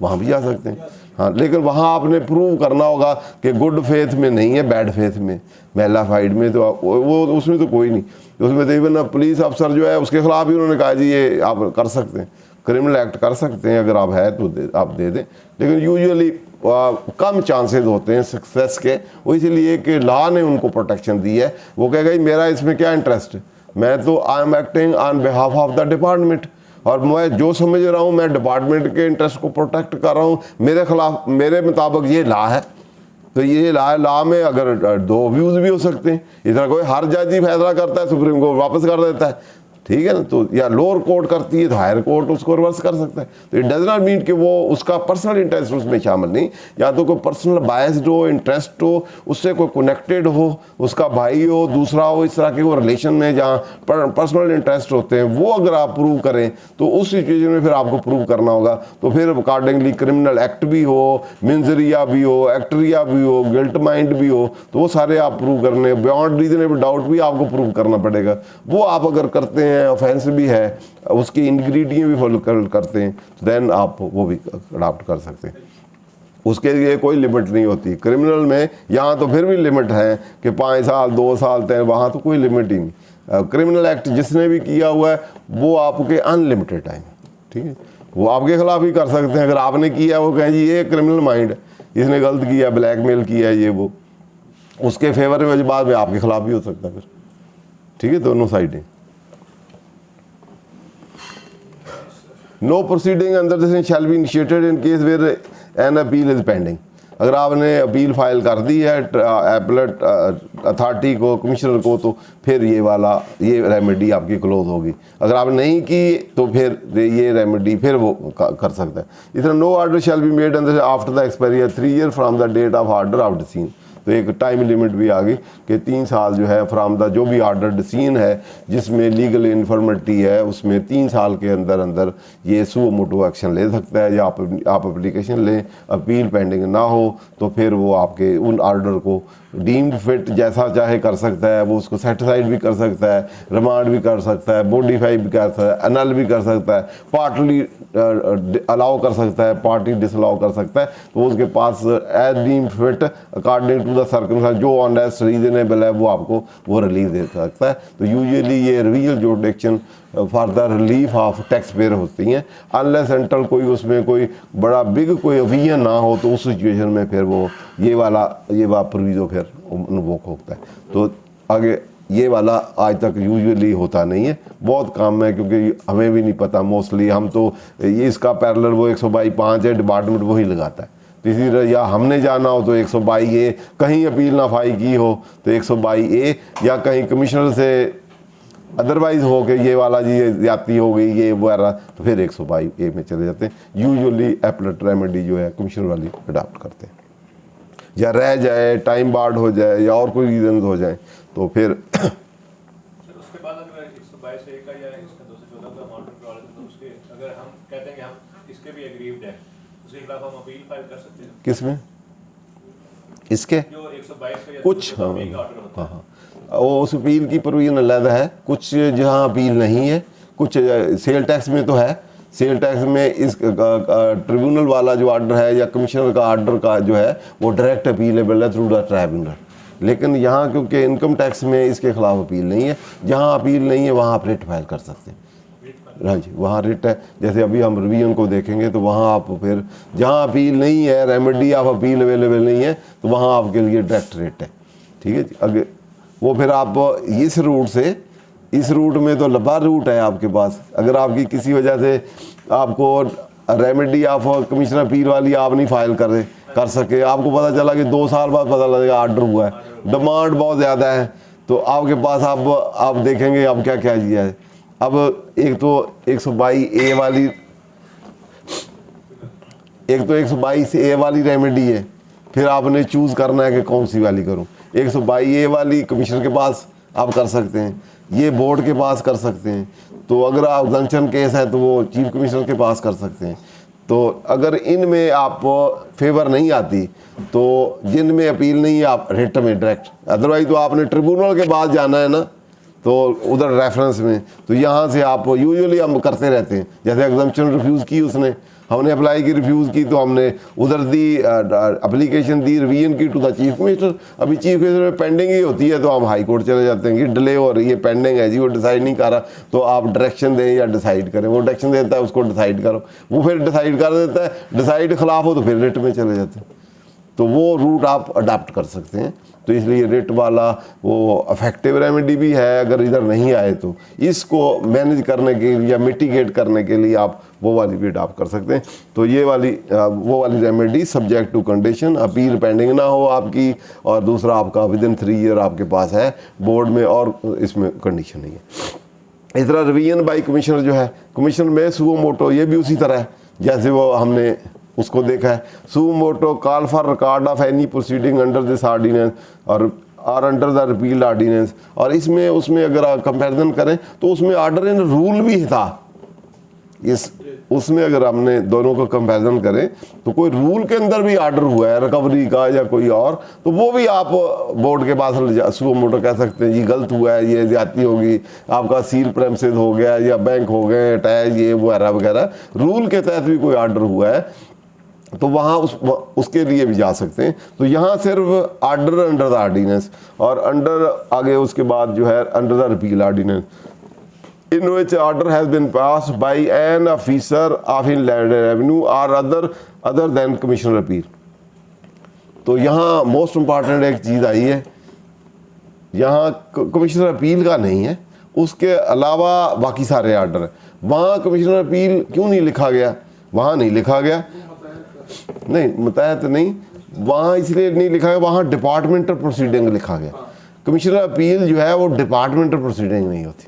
वहाँ भी जा सकते हैं। हाँ, लेकिन वहाँ आपने प्रूव करना होगा कि गुड फेथ में नहीं है, बैड फेथ में, मेलाफाइड में तो वो उसमें तो कोई नहीं, उसमें तो इवन पुलिस अफसर जो है उसके खिलाफ भी उन्होंने कहा जी ये आप कर सकते हैं, क्रिमिनल एक्ट कर सकते हैं, अगर आप है तो आप दे दें। लेकिन यूजुअली कम चांसेस होते हैं सक्सेस के, वो इसलिए कि लॉ ने उनको प्रोटेक्शन दी है। वो कहेगा मेरा इसमें क्या इंटरेस्ट है, मैं तो I am acting on behalf of the department और मैं जो समझ रहा हूँ मैं डिपार्टमेंट के इंटरेस्ट को प्रोटेक्ट कर रहा हूँ, मेरे खिलाफ मेरे मुताबिक ये लॉ है, तो ये लॉ में अगर दो व्यूज़ भी हो सकते हैं। इधर कोई हर जज ही फैसला करता है, सुप्रीम कोर्ट वापस कर देता है, ठीक है ना, तो या लोअर कोर्ट करती है तो हायर कोर्ट उसको रिवर्स कर सकता है। तो इट डज नॉट मीन कि वो उसका पर्सनल इंटरेस्ट उसमें शामिल नहीं, या तो कोई पर्सनल बायस्ड हो, इंटरेस्ट हो, उससे कोई कनेक्टेड हो, उसका भाई हो, दूसरा हो, इस तरह के वो रिलेशन में जहाँ पर्सनल इंटरेस्ट होते हैं, वो अगर आप प्रूव करें तो उस सिचुएशन में फिर आपको प्रूव करना होगा। तो फिर अकॉर्डिंगली क्रिमिनल एक्ट भी हो, मिंजरिया भी हो, एक्टरिया भी हो, गिल्ट माइंड भी हो, तो वो सारे आप प्रूव करने, बियॉन्ड रीजनेबल डाउट भी आपको प्रूव करना पड़ेगा। वो आप अगर करते हैं, ऑफेंस भी है, उसकी इंग्रेडिएंट भी फॉलो करते हैं, तो देन आप वो भी अडॉप्ट कर सकते हैं। उसके लिए कोई लिमिट नहीं होती क्रिमिनल में। यहाँ तो फिर भी लिमिट है कि 5 साल 2 साल तक, वहाँ तो कोई लिमिट ही नहीं। क्रिमिनल एक्ट जिसने भी किया हुआ है वो आपके अनलिमिटेड टाइम, ठीक है, वो आपके खिलाफ ही कर सकते हैं। अगर आपने किया वो कहें जी ये क्रिमिनल माइंड है, इसने गलत किया, ब्लैकमेल किया, ये वो, उसके फेवर में बाद में आपके खिलाफ भी हो सकता है फिर, ठीक है, दोनों साइडें। No proceeding under this shall be initiated in case where an appeal is pending. अगर आपने अपील फाइल कर दी है एपलेट अथॉरिटी को, कमिश्नर को, तो फिर ये रेमेडी आपकी क्लोज होगी। अगर आप नहीं की तो फिर ये रेमेडी फिर वो कर सकता है। इस तरह no order shall be made after the expiry 3 year from the date of order of decision. तो एक टाइम लिमिट भी आ गई कि 3 साल जो है फ्राम द जो भी ऑर्डर डिसीजन है जिसमें लीगल इन्फॉर्मिटी है उसमें 3 साल के अंदर अंदर ये सुओ मोटो एक्शन ले सकता है, या आप एप्लीकेशन लें, अपील पेंडिंग ना हो तो फिर वो आपके उन ऑर्डर को डीम्ड फिट जैसा चाहे कर सकता है, वो उसको सेटिसाइड भी कर सकता है, रिमांड भी कर सकता है, मॉडिफाई भी कर सकता है, अनल भी कर सकता है, पार्टली अलाउ कर सकता है, पार्टी डिसअलाउ कर सकता है। तो उसके पास as deemed fit according to the circumstance जो ऑनेस्ट रीजनेबल है वो आपको वो रिलीज दे सकता है। तो यूजुअली ये real जुडिक्शन for the relief of tax pair होती हैं, अनलेस एंटल कोई उसमें कोई बड़ा बिग कोई ओविजन ना हो, तो उस सिचुएशन में फिर वो ये वाला प्रोविजो फिर इन्वोक होता है। तो आगे ये वाला आज तक यूजुअली होता नहीं है, बहुत कम है, क्योंकि हमें भी नहीं पता मोस्टली, हम तो ये इसका पैरेलल वो 122(5) है, डिपार्टमेंट वही लगाता है। तो इसी तरह या हमने जाना हो तो 122A, कहीं अपील ना फाइल की हो तो 122A, या कहीं कमिश्नर से अदरवाइज हो के ये वाला जी ज्यादती हो गई ये वगैरह, तो फिर 122A में चले जाते हैं। यूजुअली एपलेट रेमेडी जो है कमिश्नर वाली अडॉप्ट करते हैं, या रह जाए, टाइम बार्ड हो जाए, या और कोई रीजन हो जाए तो फिर उसके बाद अगर 122A का या इसका 214 का अमाउंट करवा लेते तो उसके अगर हम कहते हैं कि हम इसके भी एग्रीव्ड हैं, उसके खिलाफ हम अपील फाइल कर सकते हैं। किसमें इसके जो 122 का या कुछ, हाँ ऑर्डर होता है, हाँ, वो उस अपील की प्रोविजन अलग है, कुछ जहाँ अपील नहीं है, कुछ सेल टैक्स में तो है। सेल टैक्स में इस ट्रिब्यूनल वाला जो ऑर्डर है या कमिश्नर का ऑर्डर का जो है वो डायरेक्ट अपीलेबल है थ्रू द ट्राइब्यूनल। लेकिन यहाँ क्योंकि इनकम टैक्स में इसके खिलाफ अपील नहीं है, जहाँ अपील नहीं है वहाँ आप रिट फाइल कर सकते हैं। हाँ जी, वहाँ रिट है। जैसे अभी हम रिवीजन को देखेंगे तो वहाँ आप फिर जहाँ अपील नहीं है, रेमेडी ऑफ अपील अवेलेबल नहीं है, तो वहाँ आपके लिए डायरेक्ट रिट है। ठीक है जी। अगर वो फिर आप इस रूट से, इस रूट में तो लंबा रूट है आपके पास, अगर आपकी किसी वजह से आपको रेमेडी ऑफ कमिश्नर अपील वाली आप नहीं फाइल कर सके, आपको पता चला कि 2 साल बाद पता लगेगा ऑर्डर हुआ है, डिमांड बहुत ज़्यादा है, तो आपके पास आप देखेंगे अब क्या क्या किया है। अब एक तो 122A वाली, एक तो 122A वाली रेमेडी है, फिर आपने चूज़ करना है कि कौन सी वाली करूं। 122A वाली कमिश्नर के पास आप कर सकते हैं, ये बोर्ड के पास कर सकते हैं, तो अगर आप एग्जम्पशन केस है तो वो चीफ कमिश्नर के पास कर सकते हैं। तो अगर इनमें आप फेवर नहीं आती तो जिनमें अपील नहीं है आप रिट में डायरेक्ट, अदरवाइज तो आपने ट्रिब्यूनल के पास जाना है ना, तो उधर रेफरेंस में, तो यहाँ से आप यूजुअली हम करते रहते हैं। जैसे एग्जम्पशन रिफ्यूज़ की उसने, हमने अप्लाई की, रिफ्यूज़ की, तो हमने उधर दी एप्लीकेशन दी, रिवीजन की टू द चीफ मिनिस्टर। अभी चीफ मिनिस्टर में पेंडिंग ही होती है तो हम हाई कोर्ट चले जाते हैं कि डिले हो रही है, पेंडिंग है जी, वो डिसाइड नहीं कर रहा, तो आप डायरेक्शन दें या डिसाइड करें। वो डायरेक्शन देता है, उसको डिसाइड करो, वो फिर डिसाइड कर देता है, डिसाइड खिलाफ हो तो फिर रिट में चले जाते हैं। तो वो रूट आप अडाप्ट कर सकते हैं। तो इसलिए रिट वाला वो अफेक्टिव रेमेडी भी है, अगर इधर नहीं आए तो इसको मैनेज करने के लिए या मिटिगेट करने के लिए आप वो वाली भी अडाप्ट कर सकते हैं। तो ये वाली वो वाली remedy subject to condition, appeal pending ना हो आपकी, और दूसरा आपका विदिन 3 ईयर आपके पास है बोर्ड में, और इसमें कंडीशन नहीं है। इस तरह रिवीजन बाई कमिश्नर जो है, कमिश्नर में सुओ मोटो, ये भी उसी तरह है जैसे वो हमने उसको देखा है। Suo motu call for record of any proceeding under this ordinance और अंडर द रिपील्ड ऑर्डिनेंस, और इसमें उसमें अगर आप कंपैरिजन करें तो उसमें ऑर्डर इन रूल भी था। इस उसमें अगर हमने दोनों को कंपैरिजन करें तो कोई रूल के अंदर भी ऑर्डर हुआ है रिकवरी का या कोई और, तो वो भी आप बोर्ड के पास सुओ मोटो कह सकते हैं जी गलत हुआ है, ये ज्यादती होगी, आपका सील प्रेमिसेस हो गया या बैंक हो गए अटैच, ये वगैरह वगैरह, रूल के तहत भी कोई ऑर्डर हुआ है तो वहाँ उसके लिए भी जा सकते हैं। तो यहाँ सिर्फ ऑर्डर अंडर द ऑर्डिनेंस, और अंडर आगे उसके बाद जो है under the repeal ordinance, in which order has been passed by an officer of inland revenue और अदर देन कमिश्नर अपील। तो यहाँ मोस्ट इम्पॉर्टेंट एक चीज़ आई है, यहाँ कमिश्नर अपील का नहीं है, उसके अलावा बाकी सारे ऑर्डर है। वहाँ कमिश्नर अपील क्यों नहीं लिखा गया? वहाँ नहीं लिखा गया, नहीं मुतहत नहीं, वहाँ इसलिए नहीं लिखा गया, वहाँ डिपार्टमेंटल प्रोसीडिंग लिखा गया। कमिश्नर अपील जो है वो डिपार्टमेंटल प्रोसीडिंग नहीं होती,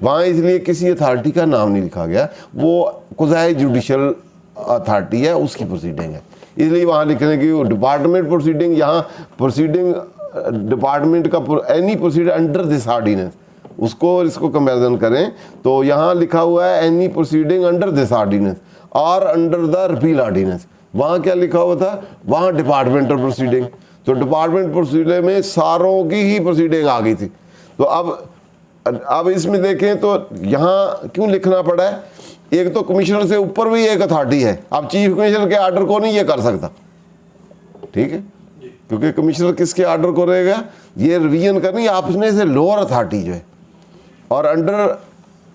वहाँ इसलिए किसी अथॉरिटी का नाम नहीं लिखा गया, वो कुज़ाई जुडिशल अथॉरिटी है उसकी प्रोसीडिंग है, इसलिए वहाँ लिखने की वो डिपार्टमेंट प्रोसीडिंग। यहाँ प्रोसीडिंग डिपार्टमेंट का any proceeding under this ordinance, उसको इसको कंपैरिजन करें तो यहाँ लिखा हुआ है any proceeding under this ordinance और अंडर द रिपील ऑर्डिनेंस। वहाँ क्या लिखा हुआ था? वहाँ डिपार्टमेंटल प्रोसीडिंग। तो डिपार्टमेंट प्रोसीडिंग में सारों की ही प्रोसीडिंग आ गई थी। तो अब इसमें देखें तो यहाँ क्यों लिखना पड़ा है? एक तो कमिश्नर से ऊपर भी एक अथॉरिटी है, अब चीफ कमिश्नर के आर्डर को नहीं ये कर सकता, ठीक है, क्योंकि कमिश्नर किसके आर्डर को रहेगा? ये रिवीजन करनी आपने से लोअर अथॉरिटी जो है, और under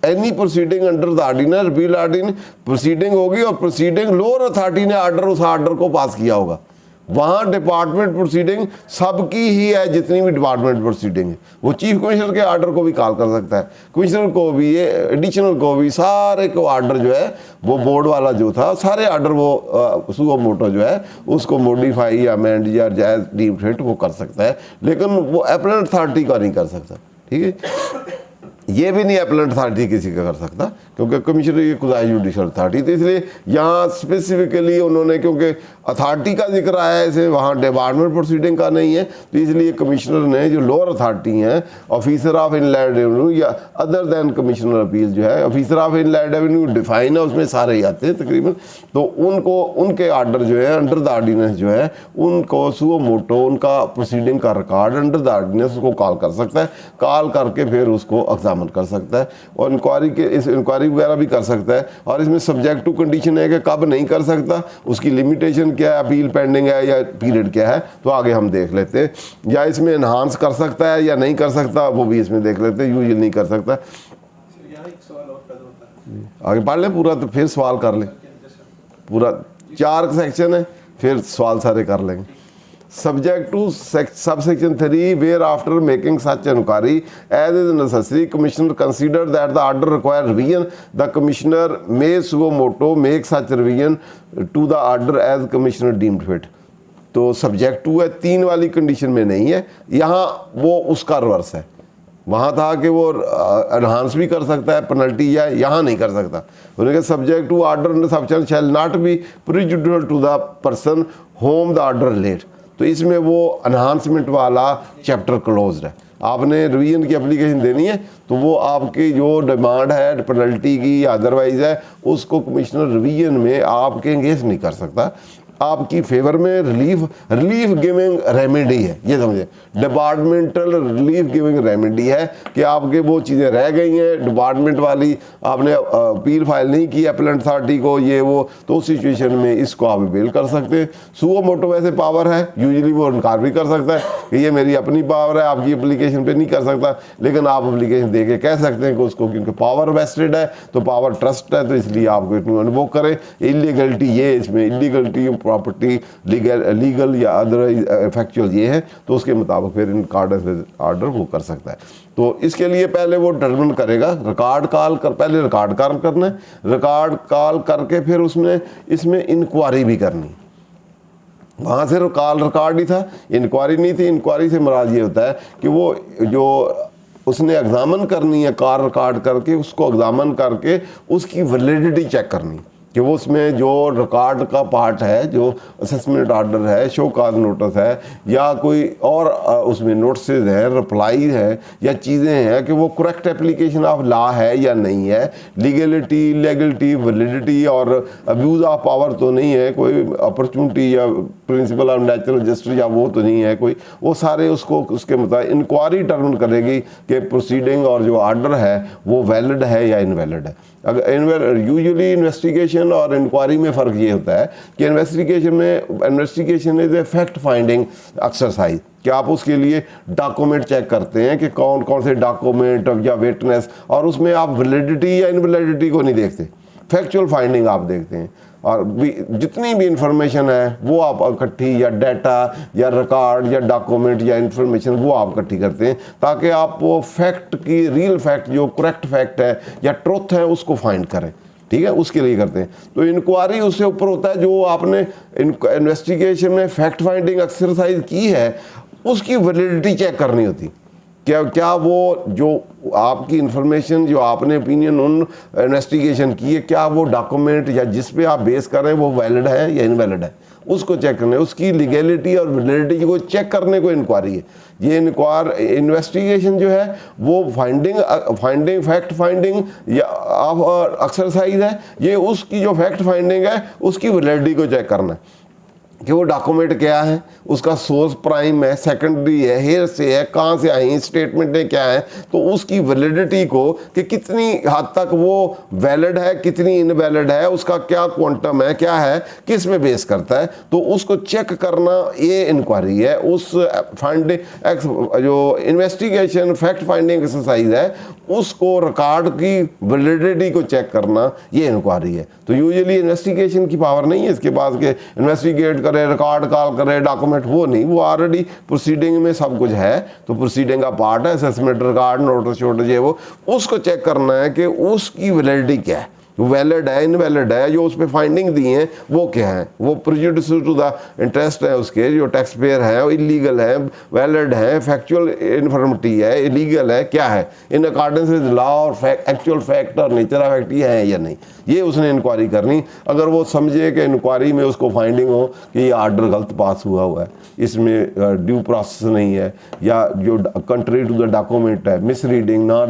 any proceeding under the ordinance repeal ordinance proceeding होगी, और प्रोसीडिंग लोअर अथॉरिटी ने ऑर्डर उस ऑर्डर को पास किया होगा, वहाँ डिपार्टमेंट प्रोसीडिंग सबकी ही है, जितनी भी डिपार्टमेंट प्रोसीडिंग है। वो चीफ कमिश्नर के आर्डर को भी कॉल कर सकता है, कमिश्नर को भी, ये एडिशनल को भी, सारे को आर्डर जो है वो बोर्ड वाला जो था सारे आर्डर वो सुओ मोटो जो है उसको मॉडिफाई या अमेंड या जायज डीम्ड फिट वो कर सकता है, लेकिन वो अपीलेंट अथॉरिटी का नहीं कर सकता। ठीक है, ये भी नहीं अपीलेंट अथॉरिटी किसी का कर सकता, क्योंकि कमिश्नर ये खुदाई जुडिशल अथॉरिटी। तो इसलिए यहाँ स्पेसिफिकली उन्होंने, क्योंकि अथॉरिटी का जिक्र आया है इसे, वहाँ डिपार्टमेंट प्रोसीडिंग का नहीं है, तो इसलिए कमिश्नर ने जो लोअर अथॉरिटी हैं, ऑफिसर ऑफ इनलैंड रेवेन्यू या अदर दैन कमिश्नर अपील जो है, officer of inland revenue define है, उसमें सारे ही आते हैं तकरीबन, तो उनको उनके आर्डर जो है अंडर द ऑर्डिनेंस जो है उनको सुओ मोटो उनका प्रोसीडिंग का रिकॉर्ड अंडर द ऑर्डिनेंस उसको कॉल कर सकता है, कॉल करके फिर उसको एग्जामिन कर सकता है और इंक्वायरी के इस इंक्वायरी वगैरह भी कर सकता है। और इसमें सब्जेक्ट टू कंडीशन है कि कब नहीं कर सकता, उसकी लिमिटेशन क्या है, अपील पेंडिंग है या पीरियड क्या है, तो आगे हम देख लेते हैं। या इसमें एनहांस कर सकता है या नहीं कर सकता, वो भी इसमें देख लेते हैं। यूजुअली नहीं कर सकता। यहाँ एक सवाल और पैदा होता है, आगे पढ़ लें पूरा, तो फिर सवाल कर लें। पूरा 4 सेक्शन है, फिर सवाल सारे कर लेंगे। Subject to subsection 3, whereafter making such inquiry as is necessary, Commissioner consider that the order require revision, the Commissioner may suo moto make such revision to the order as Commissioner deemed fit। तो subject to है, 3 वाली condition में नहीं है, यहाँ वो उसका reverse है। वहाँ था कि वो एनहांस भी कर सकता है पेनल्टी, या यहाँ नहीं कर सकता। उन्होंने कहा subject to order subject shall not be prejudicial to the person whom the order let. तो इसमें वो एनहांसमेंट वाला चैप्टर क्लोज्ड है। आपने रिवीजन की एप्लीकेशन देनी है तो वो आपकी जो डिमांड है पेनल्टी की या अदरवाइज है, उसको कमिश्नर रिवीजन में आपके एंगेज नहीं कर सकता। आपकी फेवर में रिलीफ गिविंग रेमेडी है, ये समझे, डिपार्टमेंटल रिलीफ गिविंग रेमेडी है कि आपके वो चीज़ें रह गई हैं डिपार्टमेंट वाली, आपने अपील फाइल नहीं की अपीलेंट अथॉरिटी को, ये वो, तो उस सिचुएशन में इसको आप अपील कर सकते हैं। सुओ मोटो वैसे पावर है, यूजुअली वो इनकार भी कर सकता है कि ये मेरी अपनी पावर है, आपकी एप्लीकेशन पे नहीं कर सकता, लेकिन आप एप्लीकेशन दे के कह सकते हैं कि उसको, क्योंकि पावर वेस्टेड है तो पावर ट्रस्ट है, तो इसलिए आपको इतनी अनुभव करें। इलीगलिटी ये, इसमें इलीगलिटी प्रॉपर्टी लीगल या अदरवाइज फैक्चुअल ये है, तो उसके मुताबिक फिर इन ऑर्डर वो कर सकता है। तो इसके लिए पहले वो डिटरमिन करेगा, रिकॉर्ड कॉल कर, पहले रिकॉर्ड कॉल करना है, रिकॉर्ड कॉल करके फिर उसमें इसमें इंक्वायरी भी करनी। वहाँ से कॉल रिकॉर्ड ही था, इंक्वायरी नहीं थी। इंक्वायरी से मुराद ये होता है कि वो जो उसने एग्जामिन करनी है, कॉल रिकॉर्ड करके उसको एग्जामिन करके उसकी वैलिडिटी चेक करनी कि वो उसमें जो रिकॉर्ड का पार्ट है, जो असेसमेंट ऑर्डर है, शो काज नोटिस है, या कोई और उसमें नोटिसेज हैं, रिप्लाई है, या चीज़ें हैं कि वो करेक्ट एप्लीकेशन ऑफ लॉ है या नहीं है, लीगलिटी, इलीगलिटी, वैलिडिटी और अब्यूज़ ऑफ पावर तो नहीं है, कोई अपॉर्चुनिटी या प्रिंसिपल ऑफ नेचुरल जस्टिस या वो तो नहीं है कोई, वो सारे उसको उसके मुताबिक इंक्वायरी डिटरमिन करेगी कि प्रोसीडिंग और जो ऑर्डर है वो वैलिड है या इनवैलिड है। अगर यूजुअली इन्वेस्टिगेशन और इंक्वायरी में फ़र्क ये होता है कि investigation is a fact finding exercise, कि आप उसके लिए डॉक्यूमेंट चेक करते हैं कि कौन कौन से डॉक्यूमेंट या विटनेस, और उसमें आप वैलिडिटी या इनवैलिडिटी को नहीं देखते, फैक्चुअल फाइंडिंग आप देखते हैं। और भी जितनी भी इंफॉर्मेशन है वो आप इकट्ठी, या डाटा या रिकॉर्ड या डॉक्यूमेंट या इंफॉर्मेशन वो आप इकट्ठी करते हैं, ताकि आप वो फैक्ट की, रियल फैक्ट जो करेक्ट फैक्ट है या ट्रुथ है उसको फाइंड करें। ठीक है, उसके लिए करते हैं। तो इंक्वायरी उससे ऊपर होता है, जो आपने इन्वेस्टिगेशन में फैक्ट फाइंडिंग एक्सरसाइज की है उसकी वैलिडिटी चेक करनी होती, क्या वो जो आपकी इंफॉर्मेशन जो आपने ओपिनियन उन इन्वेस्टिगेशन की है, क्या वो डॉक्यूमेंट या जिस पे आप बेस कर रहे हैं वो वैलिड है या इनवैलिड है, उसको चेक करना है। उसकी लीगैलिटी और वैलिडिटी को चेक करने को इंक्वायरी है। ये इन्वेस्टिगेशन जो है वो फाइंडिंग फैक्ट फाइंडिंग या एक्सरसाइज है, ये उसकी जो फैक्ट फाइंडिंग है उसकी वैलिडिटी को चेक करना है कि वो डॉक्यूमेंट क्या है, उसका सोर्स प्राइम है, सेकेंडरी है, हेयर से है, कहाँ से आई, स्टेटमेंटें क्या है, तो उसकी वैलिडिटी को कि कितनी हद तक वो वैलिड है, कितनी इनवैलिड है, उसका क्या क्वांटम है, क्या है, किस में बेस करता है, तो उसको चेक करना ये इंक्वायरी है। उस फाइंडिंग जो इन्वेस्टिगेशन फैक्ट फाइंडिंग एक्सरसाइज है उसको रिकॉर्ड की वैलिडिटी को चेक करना ये इंक्वायरी है। तो यूजुअली इन्वेस्टिगेशन की पावर नहीं है इसके पास कि इन्वेस्टिगेट करे, रिकॉर्ड कॉल करे, डॉक्यूमेंट, वो नहीं, वो ऑलरेडी प्रोसीडिंग में सब कुछ है। तो प्रोसीडिंग का पार्ट है, असेसमेंट रिकॉर्ड, नोटिस शोटिस, ये वो, उसको चेक करना है कि उसकी वैलिडिटी क्या है, वैलिड है, इनवैलिड है, जो उस पर फाइंडिंग दी हैं वो क्या है, वो प्रेजुडिस टू द इंटरेस्ट है उसके, जो टैक्स पेयर है, वो इलीगल है, वैलिड है, फैक्चुअल इन्फॉर्मिटी है, इलीगल है, क्या है, इन अकॉर्डेंस विद लॉ और एक्चुअल फैक्ट और नेचर ऑफ फैक्ट ये है या नहीं, ये उसने इंक्वायरी करनी। अगर वो समझे कि इंक्वायरी में उसको फाइंडिंग हो कि ये आर्डर गलत पास हुआ है, इसमें ड्यू प्रोसेस नहीं है, या जो कंट्री टू द डॉक्यूमेंट है, मिस रीडिंग, ना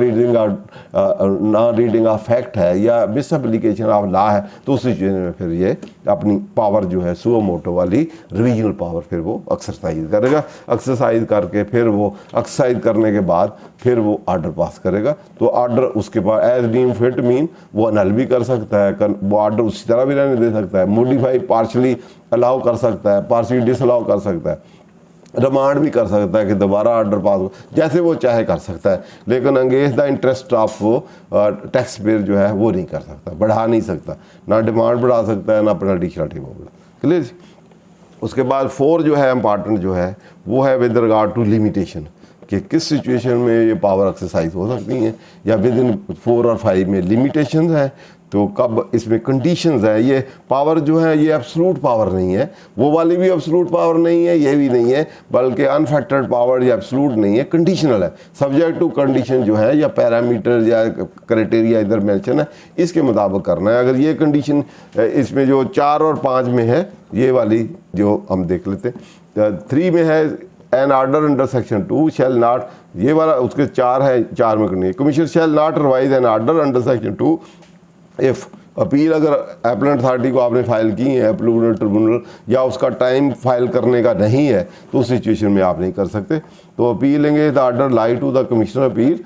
रीडिंग ऑफ फैक्ट है, या मिस एप्लीकेशन ऑफ लॉ है, तो उस सिचुएशन में फिर ये अपनी पावर जो है सुओ मोटो वाली रिविजनल पावर फिर वो एक्सरसाइज करेगा। एक्सरसाइज करके फिर वो एक्सरसाइज करने के बाद फिर वो आर्डर पास करेगा। तो आर्डर उसके बाद एज डीम फिट मीन वो अनल भी कर सकता है, वो आर्डर उसी तरह भी रहने दे सकता है, मॉडिफाई पार्शली अलाउ कर सकता है, पार्शली डिसअलाउ कर सकता है, रिमांड भी कर सकता है कि दोबारा आर्डर पास हो, जैसे वो चाहे कर सकता है, लेकिन अंगेज the interest of tax payer जो है वो नहीं कर सकता, बढ़ा नहीं सकता, ना डिमांड बढ़ा सकता है, ना पेनल्टी शर्टी वो बढ़ा। क्लियर। उसके बाद 4 जो है इम्पॉर्टेंट जो है वो है विद रिगार्ड टू लिमिटेशन, कि किस सिचुएशन में ये पावर एक्सरसाइज हो सकती हैं, या विद इन 4 और 5 में लिमिटेशंस हैं, तो कब इसमें कंडीशंस है। ये पावर जो है ये एब्सोल्यूट पावर नहीं है, वो वाली भी एब्सोल्यूट पावर नहीं है, ये भी नहीं है, बल्कि अनफैक्टर्ड पावर ये एब्सोल्यूट नहीं है, कंडीशनल है, सब्जेक्ट टू कंडीशन जो है, या पैरामीटर या क्राइटेरिया इधर मेंशन है, इसके मुताबिक करना है। अगर ये कंडीशन इसमें जो 4 और 5 में है, ये वाली जो हम देख लेते हैं, 3 में है an order under section 2 shall not, ये वाला उसके 4 है, 4 में नहीं, commission shall not revise an order under section 2 if appeal, अगर एपलेंट अथॉरिटी को आपने फाइल की है एप्लीकेबल ट्रिब्यूनल, या उसका टाइम फाइल करने का नहीं है, तो उस सिचुएशन में आप नहीं कर सकते। तो अपील लेंगे the order lie to the commissioner appeal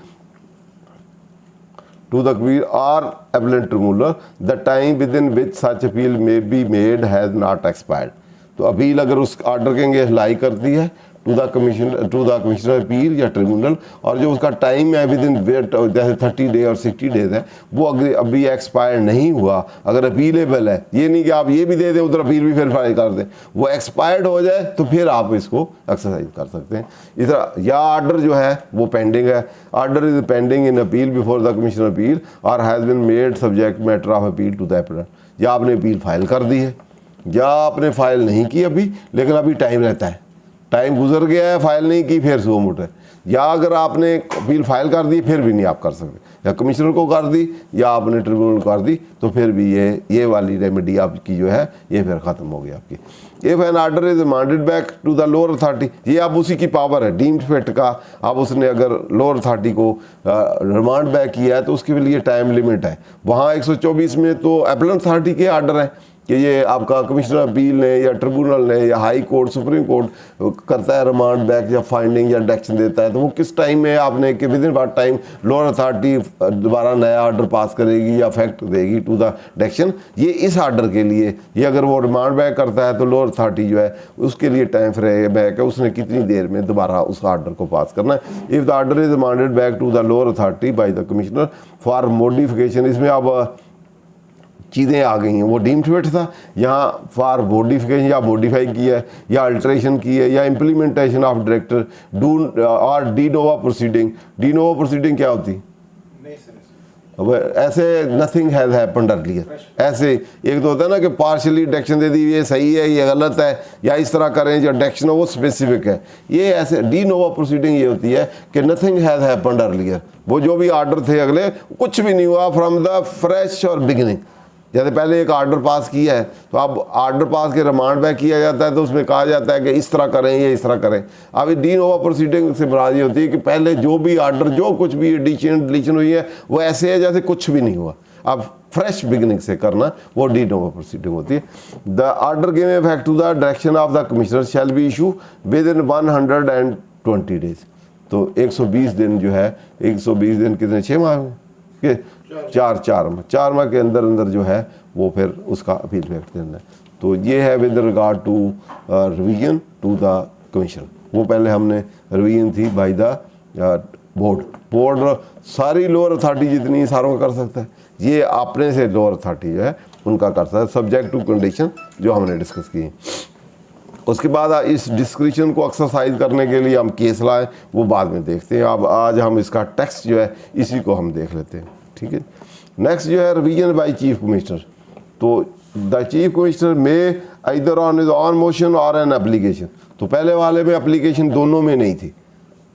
to the appeal or appellant tribunal, the time within which such appeal may be made has not expired। तो अपील अगर उस ऑर्डर के अंगे लाई करती है टू द कमिश्नर अपील या tribunal, और जो उसका टाइम है विद इन जैसे 30 डे और 60 डेज है, वो अगर अभी एक्सपायर नहीं हुआ, अगर अपीलेबल है, ये नहीं कि आप ये भी दे दें उधर अपील भी फिर फाइल कर दें, वो एक्सपायर्ड हो जाए तो फिर आप इसको एक्सरसाइज कर सकते हैं। इस तरह, या ऑर्डर जो है वो पेंडिंग है, order is pending in appeal before the commissioner appeal और has been made subject matter of appeal to the applicant, या आपने अपील फाइल कर दी है, या आपने फाइल नहीं की अभी, लेकिन अभी टाइम रहता है, टाइम गुजर गया है, फाइल नहीं की, फिर सुओ मोटो है, या अगर आपने अपील फाइल कर दी फिर भी नहीं आप कर सकते, या कमिश्नर को कर दी या आपने ट्रिब्यूनल कर दी, तो फिर भी ये वाली रेमेडी आपकी जो है ये फिर ख़त्म हो गई आपकी। If an order is remanded back to the lower authority, ये अब उसी की पावर है डीम्ड फिट का, अब उसने अगर लोअर अथॉरिटी को रिमांड बैक किया है तो उसके लिए टाइम लिमिट है। वहाँ 124 में तो एपेलेंट अथॉरिटी के ऑर्डर है कि ये आपका कमिश्नर अपील ने या ट्रिब्यूनल ने या हाई कोर्ट सुप्रीम कोर्ट करता है रिमांड बैक या फाइंडिंग या डायरेक्शन देता है, तो वो किस टाइम में आपने कि with in what time lower authority दोबारा नया ऑर्डर पास करेगी या फैक्ट देगी टू द डायरेक्शन, ये इस ऑर्डर के लिए, ये अगर वो रिमांड बैक करता है तो लोअर अथॉरिटी जो है उसके लिए टाइम फ्रेम बैक है, उसने कितनी देर में दोबारा उस ऑर्डर को पास करना है। If the order is remanded back to the lower authority by the commissioner for modification, इसमें अब चीज़ें आ गई हैं, वो डीम्ड फिट था, यहाँ फॉर मॉडिफिकेशन या मॉडिफाई किया है या अल्ट्रेशन की है या इम्प्लीमेंटेशन ऑफ डायरेक्टर डू और डी नोवा प्रोसीडिंग। डी नोवा प्रोसीडिंग क्या होती? नहीं सर, अब ऐसे नथिंग हैज़ हैपेंड अर्लियर, ऐसे एक तो होता है ना कि पार्शली डायरेक्शन दे दी, ये सही है ये गलत है या इस तरह करें, जो डायरेक्शन हो वो स्पेसिफिक है। ये ऐसे डी नोवा प्रोसीडिंग ये होती है कि नथिंग हैज़ हैपेंड अर्लियर, वो जो भी आर्डर थे अगले कुछ भी नहीं हुआ फ्रॉम द फ्रेश और बिगिनिंग। जैसे पहले एक आर्डर पास किया है तो अब आर्डर पास के रिमांड बैक किया जाता है तो उसमें कहा जाता है कि इस तरह करें या इस तरह करें। अब ये डी नोवा प्रोसीडिंग से मुराद ये होती है कि पहले जो भी आर्डर जो कुछ भी एडिशन डिलीशन हुई है वो ऐसे है जैसे कुछ भी नहीं हुआ, अब फ्रेश बिगिनिंग से करना, वो डी नोवा प्रोसीडिंग होती है। The order giving effect to the direction of the commissioner shall be issue within 120 days. तो 120 दिन जो है, 120 दिन कितने, 6 माह में के 4 माह के अंदर अंदर जो है वो फिर उसका अपील फैक्ट देना है। तो ये है with regard to revision to the commission. वो पहले हमने रिवीजन थी बाय द बोर्ड सारी लोअर अथॉरिटी जितनी सारों का कर सकता है, ये अपने से लोअर अथॉरिटी जो है उनका कर सकता है सब्जेक्ट टू कंडीशन जो हमने डिस्कस की है। उसके बाद इस डिस्क्रिप्शन को एक्सरसाइज करने के लिए हम केस लाएं, वो बाद में देखते हैं। अब आज हम इसका टेक्स्ट जो है इसी को हम देख लेते हैं, ठीक है। नेक्स्ट जो है रिवीजन बाय चीफ कमिश्नर। तो द चीफ कमिश्नर में इधर ऑन इज ऑन मोशन और एन एप्लीकेशन। तो पहले वाले में एप्लीकेशन दोनों में नहीं थी,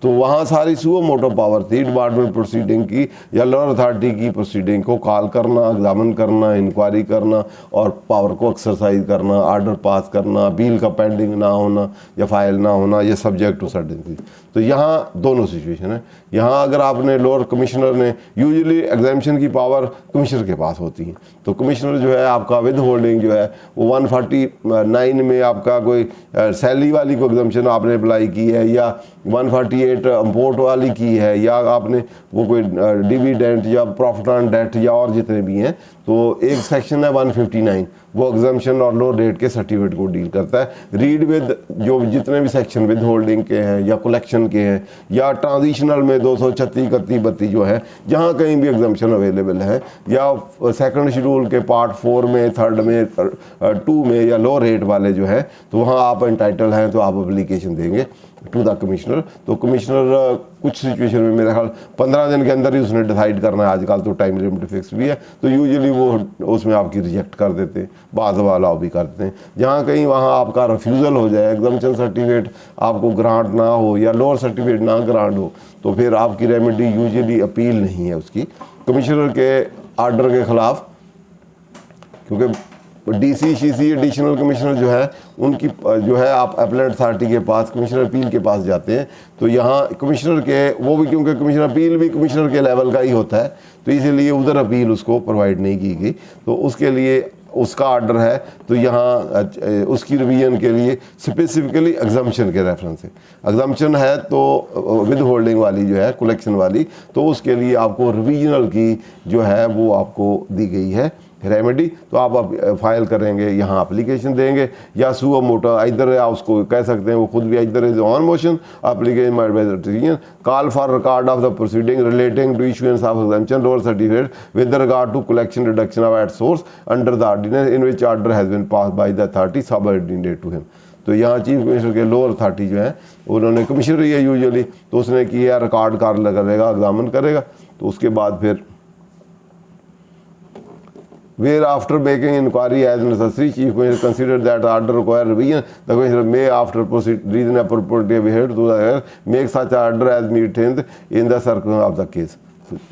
तो वहाँ सारी सुओ मोटो पावर थी डिपार्टमेंट प्रोसीडिंग की या लोअर अथॉरिटी की प्रोसीडिंग को कॉल करना, एग्जामिन करना, इंक्वायरी करना और पावर को एक्सरसाइज करना, ऑर्डर पास करना, अपील का पेंडिंग ना होना या फाइल ना होना, ये सब्जेक्ट टू सर्टेनिटी। तो यहाँ दोनों सिचुएशन है। यहाँ अगर आपने लोअर कमिश्नर ने, यूजुअली एग्जामिशन की पावर कमिश्नर के पास होती है, तो कमिश्नर जो है आपका विद होल्डिंग जो है वो 149 में आपका कोई सैलरी वाली को एग्जामिशन आपने अप्लाई की है या 148 इम्पोर्ट वाली की है या आपने वो कोई डिविडेंट या प्रॉफिट ऑन डेट या और जितने भी हैं, तो एक सेक्शन है 159 वो एग्जामिशन और लो रेट के सर्टिफिकेट को डील करता है। रीड विद जो जितने भी सेक्शन विद होल्डिंग के हैं या कलेक्शन के हैं या ट्रांजिशनल में 236, 31, 32 जो है, जहाँ कहीं भी एग्जामिशन अवेलेबल है या सेकंड शेड्यूल के पार्ट 4 में, 3rd में, 2 में या लो रेट वाले जो है, तो वहाँ आप एंटाइटल हैं तो आप एप्लीकेशन देंगे टू द कमिश्नर। तो कमिश्नर कुछ सिचुएशन में मेरे ख्याल 15 दिन के अंदर ही उसने डिसाइड करना है, आजकल तो टाइम लिमिट फिक्स भी है, तो यूजुअली वो उसमें आपकी रिजेक्ट कर देते हैं, बाद वाला भी करते हैं। जहाँ कहीं वहाँ आपका रिफ्यूज़ल हो जाए, एग्जामिशन सर्टिफिकेट आपको ग्रांट ना हो या लोअर सर्टिफिकेट ना ग्रांट हो, तो फिर आपकी रेमेडी यूजुअली अपील नहीं है उसकी कमिश्नर के आर्डर के ख़िलाफ़, क्योंकि डीसी शीसी एडिशनल कमिश्नर जो है उनकी जो है आप अपीलेट अथॉरिटी के पास, कमिश्नर अपील के पास जाते हैं। तो यहाँ कमिश्नर के वो भी, क्योंकि कमिश्नर अपील भी कमिश्नर के लेवल का ही होता है, तो इसीलिए उधर अपील उसको प्रोवाइड नहीं की गई, तो उसके लिए उसका आर्डर है। तो यहाँ उसकी रिवीजन के लिए स्पेसिफिकली एग्जामिशन के रेफरेंस से, एग्जामिशन है तो विद होल्डिंग वाली जो है कलेक्शन वाली, तो उसके लिए आपको रिवीजनल की जो है वो आपको दी गई है रेमेडी। तो आप फाइल करेंगे, यहाँ एप्लीकेशन देंगे या सुओ मोटो इधर है, उसको कह सकते हैं, वो खुद भी इधर its own motion application made by the decision call for record of the proceeding relating to issuance of exemption lower certificate with regard to collection reduction of at source under the ordinance in which order has been pass by the authority subordinate to him. तो यहाँ chief commissioner के lower authority जो है उन्होंने, commissioner ही है usually, तो उसने किया रिकॉर्ड कर करेगा, एग्जामिन करेगा, तो उसके बाद फिर where after making inquiry as necessary, Chief Commissioner considered that order require revision, the Commissioner may after reason appropriately behaved to the make such order as meetings in the circumstances of the case।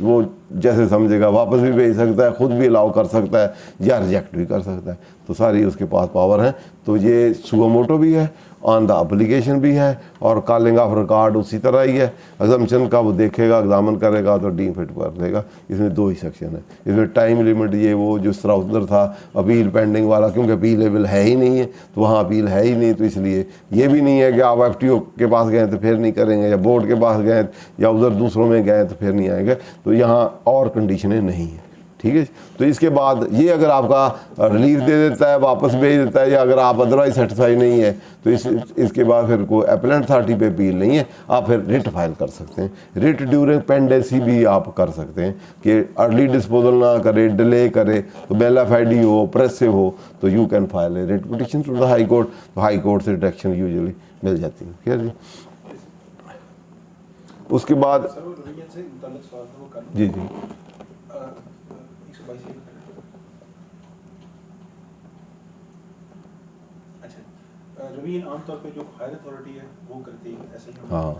वो जैसे समझेगा वापस भी भेज सकता है, खुद भी अलाउ कर सकता है या रिजेक्ट भी कर सकता है, तो सारी उसके पास पावर है। तो ये सुओ मोटो भी है, ऑन द एप्लीकेशन भी है और कॉलिंग ऑफ रिकॉर्ड उसी तरह ही है। एग्जामिशन का वो देखेगा, एग्जामिन करेगा तो डीम फिट कर देगा। इसमें 2 ही सेक्शन है, इसमें टाइम लिमिट ये वो जिस तरह उधर था अपील पेंडिंग वाला, क्योंकि अपीलेबल है ही नहीं है, तो वहाँ अपील है ही नहीं, तो इसलिए ये भी नहीं है कि आप FTO के पास गए तो फिर नहीं करेंगे या बोर्ड के पास गए या उधर दूसरों में गए तो फिर नहीं आएंगे, तो यहाँ और कंडीशनें नहीं हैं, ठीक है। तो इसके बाद ये अगर आपका रिलीफ दे देता है, वापस भेज देता है, या अगर आप अदरवाइज सेटिस्फाई नहीं है, तो इसके बाद फिर कोई अपीलेंट अथॉरिटी पे अपील नहीं है, आप फिर रिट फाइल कर सकते हैं। रिट ड्यूरिंग पेंडेंसी भी आप कर सकते हैं कि अर्ली डिस्पोजल ना करे, डिले करे, तो बेल ऑफ आईडी हो, प्रेसिव हो, तो you can file a writ petition to the high court. तो हाई कोर्ट से डिटेक्शन यूजुअली मिल जाती है। क्या जी, उसके बाद सर वो रिवीजन से मुताल्लिक सवाल था वो कर जी जी 122 अच्छा रिवीजन आमतौर पे जो हायर अथॉरिटी है वो करती है, ऐसे ही हाँ।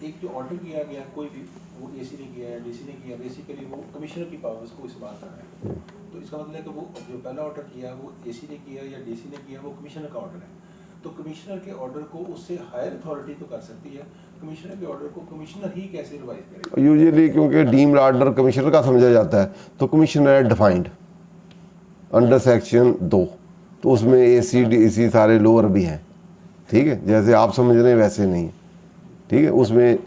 एक जो ऑर्डर किया गया कोई भी, वो एसी ने किया या डीसी ने किया, बेसिकली वो कमिश्नर की पावर्स को इस्तेमाल कर रहा है। तो इसका मतलब है कि वो जो पहला ऑर्डर किया वो एसी ने किया या डीसी ने किया, वो कमिश्नर का ऑर्डर है। तो कमिश्नर के ऑर्डर को उससे हायर अथॉरिटी तो कर सकती है, कमिश्नर के ऑर्डर को कमिश्नर ही कैसे रिवाइज करेगा? यूजुअली क्योंकि डीम्ड ऑर्डर कमिश्नर का समझा जाता है, तो कमिश्नर है डिफाइंड अंडर सेक्शन 2, तो उसमें AC DC सारे लोअर भी हैं, ठीक है, जैसे आप समझ रहे हैं वैसे नहीं, ठीक है। उसमें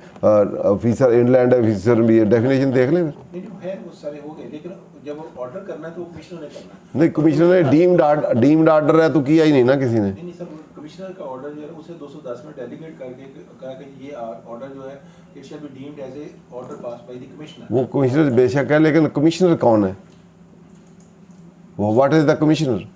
ऑफिसर इनलैंड ऑफिसर भी है, डेफिनेशन देख लें। नहीं है, वो सारे हो गए, लेकिन जब ऑर्डर करना है तो कमिश्नर ने करना है। नहीं, कमिश्नर ने डीम्ड ऑर्डर है तो किया ही नहीं ना किसी ने। नहीं सर, कमिश्नर का ऑर्डर जो है उसे 210 में डेलीगेट करके कहा कि ये ऑर्डर जो है it shall be deemed as a order pass by the commissioner. वो कमिश्नर बेशक है, लेकिन कमिश्नर कौन है? वो व्हाट इज द कमिश्नर?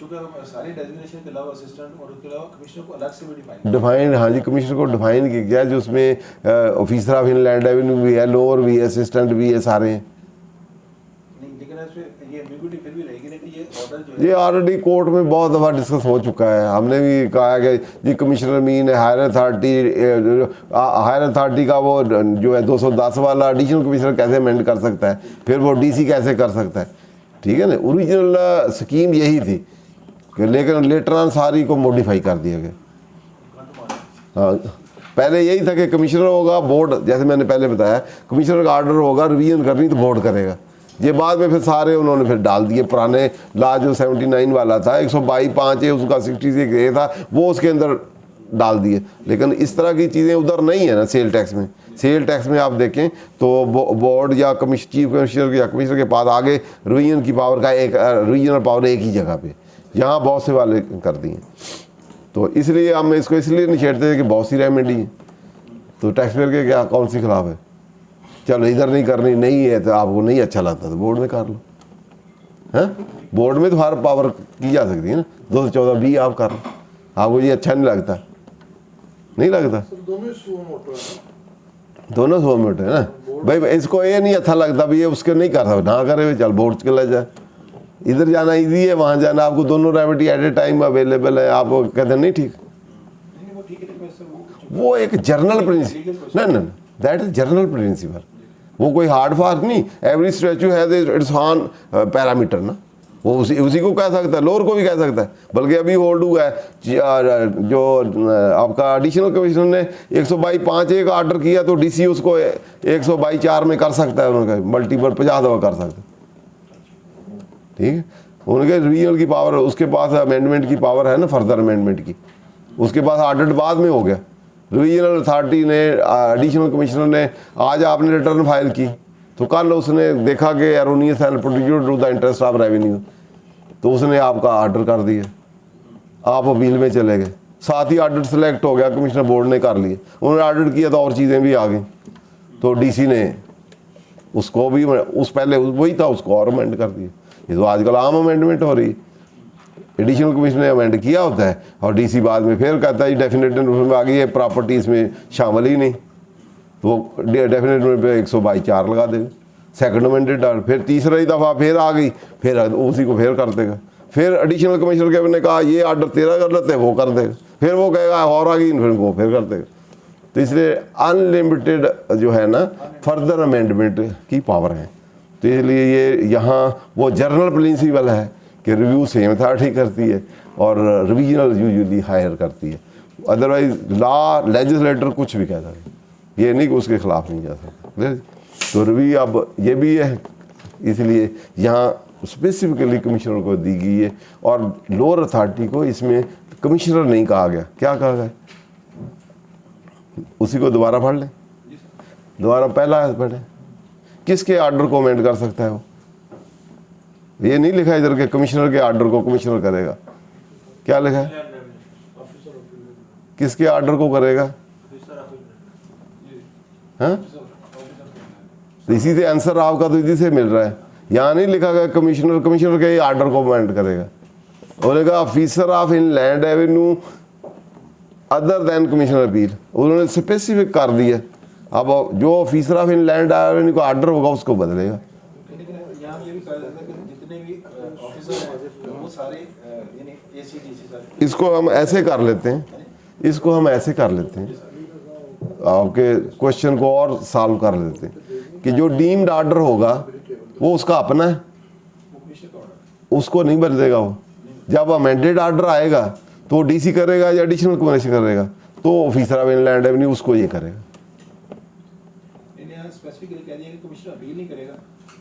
जो का सारे डेजिग्नेशन के अलावा असिस्टेंट और उसके अलावा कमिश्नर को अलग से भी डिफाइन डिफाइन, हाँ जी, कमिश्नर को डिफाइन किया गया जो उसमें ऑफिसर ऑफ इनलैंड रेवेन्यू भी है, लोअर भी है, असिस्टेंट भी है, सारे हैं। नहीं, लेकिन इसमें ये एम्बिग्यूटी फिर भी रहेगी ना कि ये ऑर्डर जो है ये ऑलरेडी कोर्ट में बहुत दफ़ा डिस्कस हो चुका है। हमने भी कहा है कि ये कमिश्नर मीन है, हायर अथॉरिटी का वो जो है 210 वाला एडिशनल कमिश्नर कैसे अमेंड कर सकता है, फिर वो डीसी कैसे कर सकता है, ठीक है ना। ओरिजिनल स्कीम यही थी कि लेकिन लेटर ऑन सारी को मॉडिफाई कर दिया गया। हाँ, पहले यही था कि कमिश्नर होगा, बोर्ड, जैसे मैंने पहले बताया, कमिश्नर का ऑर्डर होगा, रिवीजन करनी तो बोर्ड करेगा। ये बाद में फिर सारे उन्होंने फिर डाल दिए, पुराने ला जो 79 वाला था, 122(5) है उसका, 66 ये था, वो उसके अंदर डाल दिए। लेकिन इस तरह की चीज़ें उधर नहीं है ना सेल टैक्स में। सेल टैक्स में आप देखें तो बोर्ड या चीफ कमिश्नर या कमिश्नर के पास आगे रिवीजन की पावर का एक रीजनल पावर एक ही जगह पे, यहाँ बहुत से वाले कर दिए। तो इसलिए हम इसको इसलिए नहीं छेड़ते कि बहुत सी रेमेडी है, तो टैक्स पेयर के क्या कौन सी खिलाफ है। चलो इधर नहीं करनी, नहीं है तो आपको नहीं अच्छा लगता तो बोर्ड में कर लो, हैं। बोर्ड में तो हर पावर की जा सकती है ना, 214(b) आप कर लो, आपको ये अच्छा नहीं लगता, नहीं लगता, दोनों सो मोटे है ना भाई। इसको ये नहीं अच्छा लगता भी ये उसके नहीं कर सकता, ना करे चल बोर्ड चला जाए। इधर जाना ईजी है, वहाँ जाना, आपको दोनों remedy at a time available है, आप कहते हैं नहीं ठीक। वो ठीक है, वो एक जर्नल प्रिंसिपल, ना ना दैट इज जर्नल प्रिंसिपल, वो कोई हार्ड फास्ट नहीं। Every statue has its on parameter ना, वो उसी को कह सकता है, लोअर को भी कह सकता है। बल्कि अभी होल्ड हुआ है जो आपका एडिशनल कमिश्नर ने 122(5) का ऑर्डर किया तो डीसी उसको 122(4) में कर सकता है, उनका मल्टीपल 50 दफ़ा कर सकता है, ठीक है। उनके रिवीजन की पावर, उसके पास अमेंडमेंट की पावर है ना, फर्दर अमेंडमेंट की, उसके पास ऑर्डर बाद में हो गया। रिवीजनल अथॉरिटी ने, एडिशनल कमिश्नर ने, आज आपने रिटर्न फाइल की तो कल उसने देखा कि erroneous and produced to the interest of revenue, तो उसने आपका ऑर्डर कर दिया, आप अपील में चले गए, साथ ही ऑर्डर सेलेक्ट हो गया, कमिश्नर बोर्ड ने कर लिए, उन्होंने ऑर्डर किया तो और चीज़ें भी आ गई, तो डीसी ने उसको भी, उस पहले वही था उसको और अमेंड कर दिया। ये तो आजकल आम अमेंडमेंट हो रही है, एडिशनल कमिश्नर ने अमेंड किया होता है और डीसी बाद में फिर कहता है डेफिनेट में आ गई है प्रॉपर्टी, इसमें शामिल ही नहीं, तो डेफिनेट पे 122(4) लगा देगा, सेकंड अमेंडेड डाल, फिर तीसरी दफ़ा फिर आ गई, फिर उसी को फिर कर देगा। फिर एडिशनल कमिश्नर के ने कहा ये ऑर्डर तेरा कर लेते हैं, वो कर देगा, फिर वो कहेगा और आ गई, फिर वो फिर कर देगा। तो इसलिए अनलिमिटेड जो है ना फर्दर अमेंडमेंट की पावर है। तो इसलिए ये यहाँ वो जर्नल प्रिंसिपल है कि रिव्यू सेम अथॉरिटी करती है और रिविजनल यूजुअली हायर करती है। अदरवाइज लॉ लेजिस्लेटर कुछ भी कहता है, ये नहीं कि उसके खिलाफ नहीं जा सकता। तो रिव्यू अब ये भी है, इसलिए यहाँ स्पेसिफिकली कमिश्नर को दी गई है और लोअर अथॉरिटी को इसमें कमिश्नर नहीं कहा गया। क्या कहा गया, उसी को दोबारा पढ़ लें, दोबारा पहला पढ़े, किसके ऑर्डर को अमेंड कर सकता है वो। ये नहीं लिखा इधर के कमिश्नर के ऑर्डर को कमिश्नर करेगा, क्या लिखा है, किसके ऑर्डर को करेगा। हाँ, तो इसी से आंसर आपका तो इसी से मिल रहा है। यहाँ नहीं लिखा गया कमिश्नर के ऑर्डर को अमेंड करेगा, उन्होंने कहा officer of inland revenue other than commissioner appeal, उन्होंने स्पेसिफिक कर दिया। अब जो ऑफिसर ऑफ इनलैंड रेवेन्यू का ऑर्डर होगा उसको बदलेगा। इसको हम ऐसे कर लेते हैं, इसको हम ऐसे कर लेते हैं, आपके क्वेश्चन को और सॉल्व कर लेते हैं कि जो डीम्ड ऑर्डर होगा वो उसका अपना है, उसको नहीं बदलेगा वो। जब अमेंडेड ऑर्डर आएगा तो डीसी करेगा या एडिशनल कमिश्नर करेगा, तो ऑफिसर ऑफ इनलैंड रेवेन्यू उसको ये करेगा।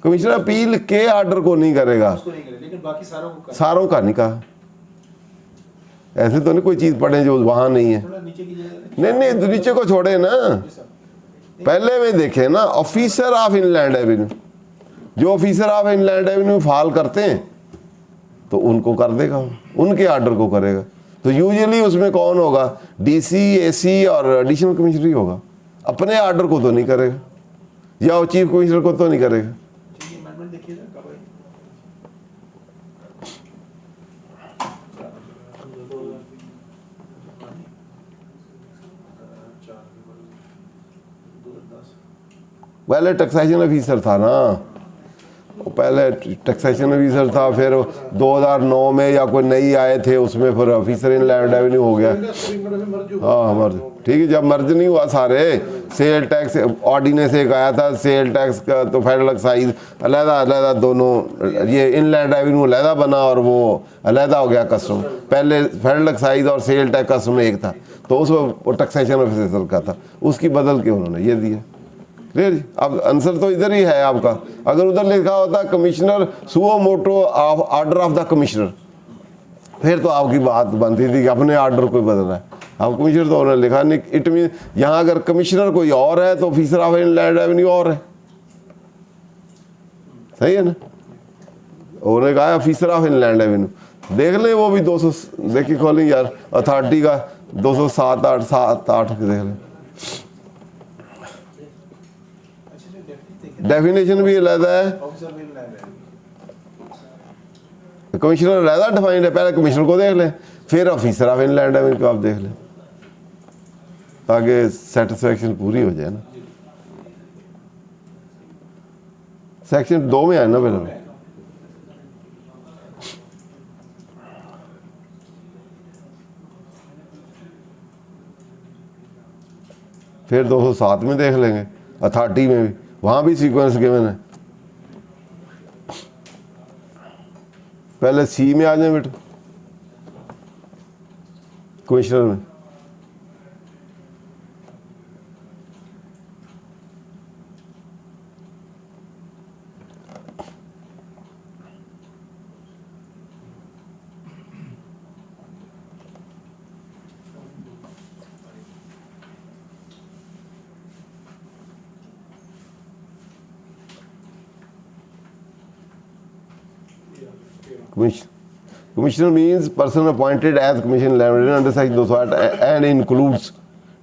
कमिश्नर अपील के ऑर्डर को नहीं करेगा, लेकिन बाकी सारों का नहीं कहा। ऐसे तो नहीं कोई चीज पढ़े जो वहां नहीं है। नहीं तो नीचे को छोड़े ना, पहले में देखे ना ऑफिसर ऑफ इनलैंड रेवेन्यू, जो ऑफिसर ऑफ इनलैंड रेवेन्यू फाल करते हैं तो उनको कर देगा, उनके ऑर्डर को करेगा। तो यूजुअली उसमें कौन होगा, डीसी, एसी और एडिशनल कमिश्नर ही होगा, अपने ऑर्डर को तो नहीं करेगा या चीफ कमिश्नर को तो नहीं करेगा। पहले टैक्सेशन ऑफिसर था ना, वो पहले टैक्सेशन ऑफिसर था, फिर 2009 में या कोई नई आए थे उसमें फिर ऑफिसर इन लैंड रेवेन्यू हो गया। हाँ मर्ज, ठीक है। जब मर्ज नहीं हुआ सारे, सेल टैक्स ऑर्डिनेंस एक आया था, सेल टैक्स का तो फेडरल एक्साइज अलहदा अलहदा, दोनों ये इनलैंड रेवेन्यू अलहदा बना और वो अलहदा हो गया कस्टम। पहले फेडरल एक्साइज और सेल टैक्स कस्टम एक था, तो उसमें टैक्सेशन ऑफिसर का था, उसकी बदल के उन्होंने ये दिया। क्लियर जी। अब आंसर तो इधर ही है आपका। अगर उधर लिखा होता commissioner suo motu order of the commissioner, फिर तो आपकी बात बनती थी कि अपने ऑर्डर कोई बदल रहा है। अब कमिश्नर तो उन्होंने लिखा नहीं, इट मीन यहाँ अगर कमिश्नर कोई और है तो ऑफिसर ऑफ इनलैंड रेवेन्यू और है, सही है ना। उन्होंने कहा ऑफिसर ऑफ इनलैंड रेवेन्यू। देख लें वो भी 200 देखिए खोलें यार, अथॉरिटी का 207-8 देख लें। डेफिनेशन भी अलहदा है, ऑफिसर भी लैंड है। कमिश्नर अलहदा डिफाइंड है। पहले कमिश्नर को देख लें, फिर ऑफिसर ऑफ इनलैंड रेवेन्यू को आप देख लें, ताकि सेटिस्फेक्शन पूरी हो जाए ना। सेक्शन 2 में है ना पहले, फिर 207 में देख लेंगे, अथॉरिटी में भी, वहाँ भी सीक्वेंस गिवन है। पहले सी में आ जाए बेटा, कमिश्नर में। Commissioner means person appointed as commission limited under section 208 and includes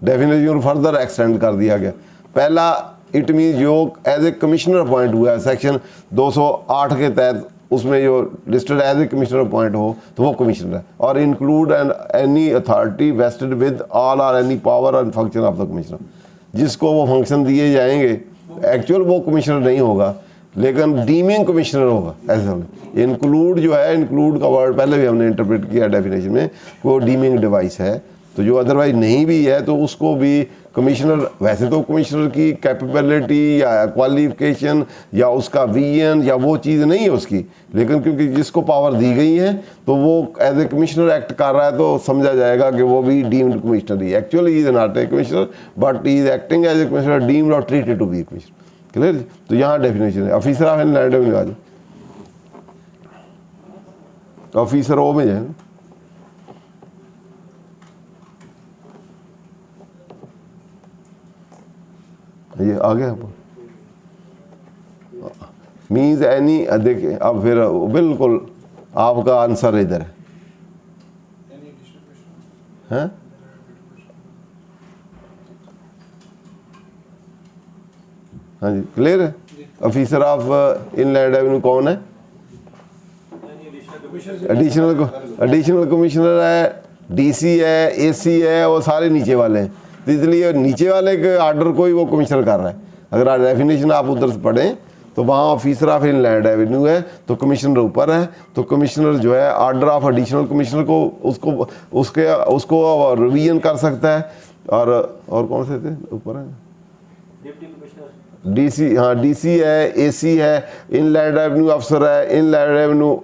definition further extend कर दिया गया। पहला इट मीन जो एज ए कमिश्नर अपॉइंट हुआ है सेक्शन 208 के तहत, उसमें जो listed as a commissioner appoint हो तो वो कमिश्नर है। और include and any authority vested with all or any power and function of the commissioner, जिसको वो फंक्शन दिए जाएंगे, एक्चुअल वो कमिश्नर नहीं होगा लेकिन डीमिंग कमिश्नर होगा। ऐसे इंक्लूड जो है, इंक्लूड का वर्ड पहले भी हमने इंटरप्रेट किया डेफिनेशन में, वो डीमिंग डिवाइस है। तो जो अदरवाइज नहीं भी है तो उसको भी कमिश्नर, वैसे तो कमिश्नर की कैपेबिलिटी या क्वालिफिकेशन या उसका विजन या वो चीज़ नहीं है उसकी, लेकिन क्योंकि जिसको पावर दी गई है तो वो एज ए कमिश्नर एक्ट कर रहा है तो समझा जाएगा कि वो भी डीम्ड कमिश्नर ही। Actually is not a commissioner but is acting as a commissioner deemed और treated to be commissioner. Clear. तो यहाँ डेफिनेशन है ऑफिसर ऑफ इनलैंड रेवेन्यू। आज ऑफिसर ओ में जाए, ये आ गया मीन्स एनी। देखिए अब फिर बिल्कुल आपका आंसर इधर है, हाँ जी क्लियर है। ऑफिसर ऑफ इनलैंड रेवेन्यू कौन है? एडिशनल कमिश्नर है, डीसी है, एसी है, वो सारे नीचे वाले हैं। तो इसलिए नीचे वाले के आर्डर को ही वो कमिश्नर कर रहा है। अगर डेफिनेशन आप उधर से पढ़ें तो वहाँ ऑफिसर ऑफ इनलैंड रेवेन्यू है तो कमिश्नर ऊपर है, तो कमिश्नर जो है आर्डर ऑफ एडिशनल कमिश्नर को उसको रिवीजन कर सकता है। और कौन से थे ऊपर है? डीसी, हाँ डीसी है, एसी है, इनलैंड रेवेन्यू अफसर है, इनलैंड रेवेन्यू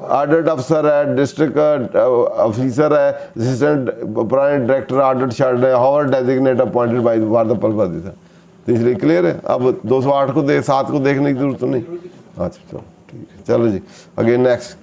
ऑडिट अफसर है, डिस्ट्रिक्ट ऑफिसर है, असिस्टेंट प्राइवेट डायरेक्टर ऑडिट शार्ड है, however designate appointed by for the purpose है। तो इसलिए क्लियर है। अब 208 को 7 को देखने की जरूरत नहीं। अच्छा चलो ठीक है, चलो जी अगेन नेक्स्ट।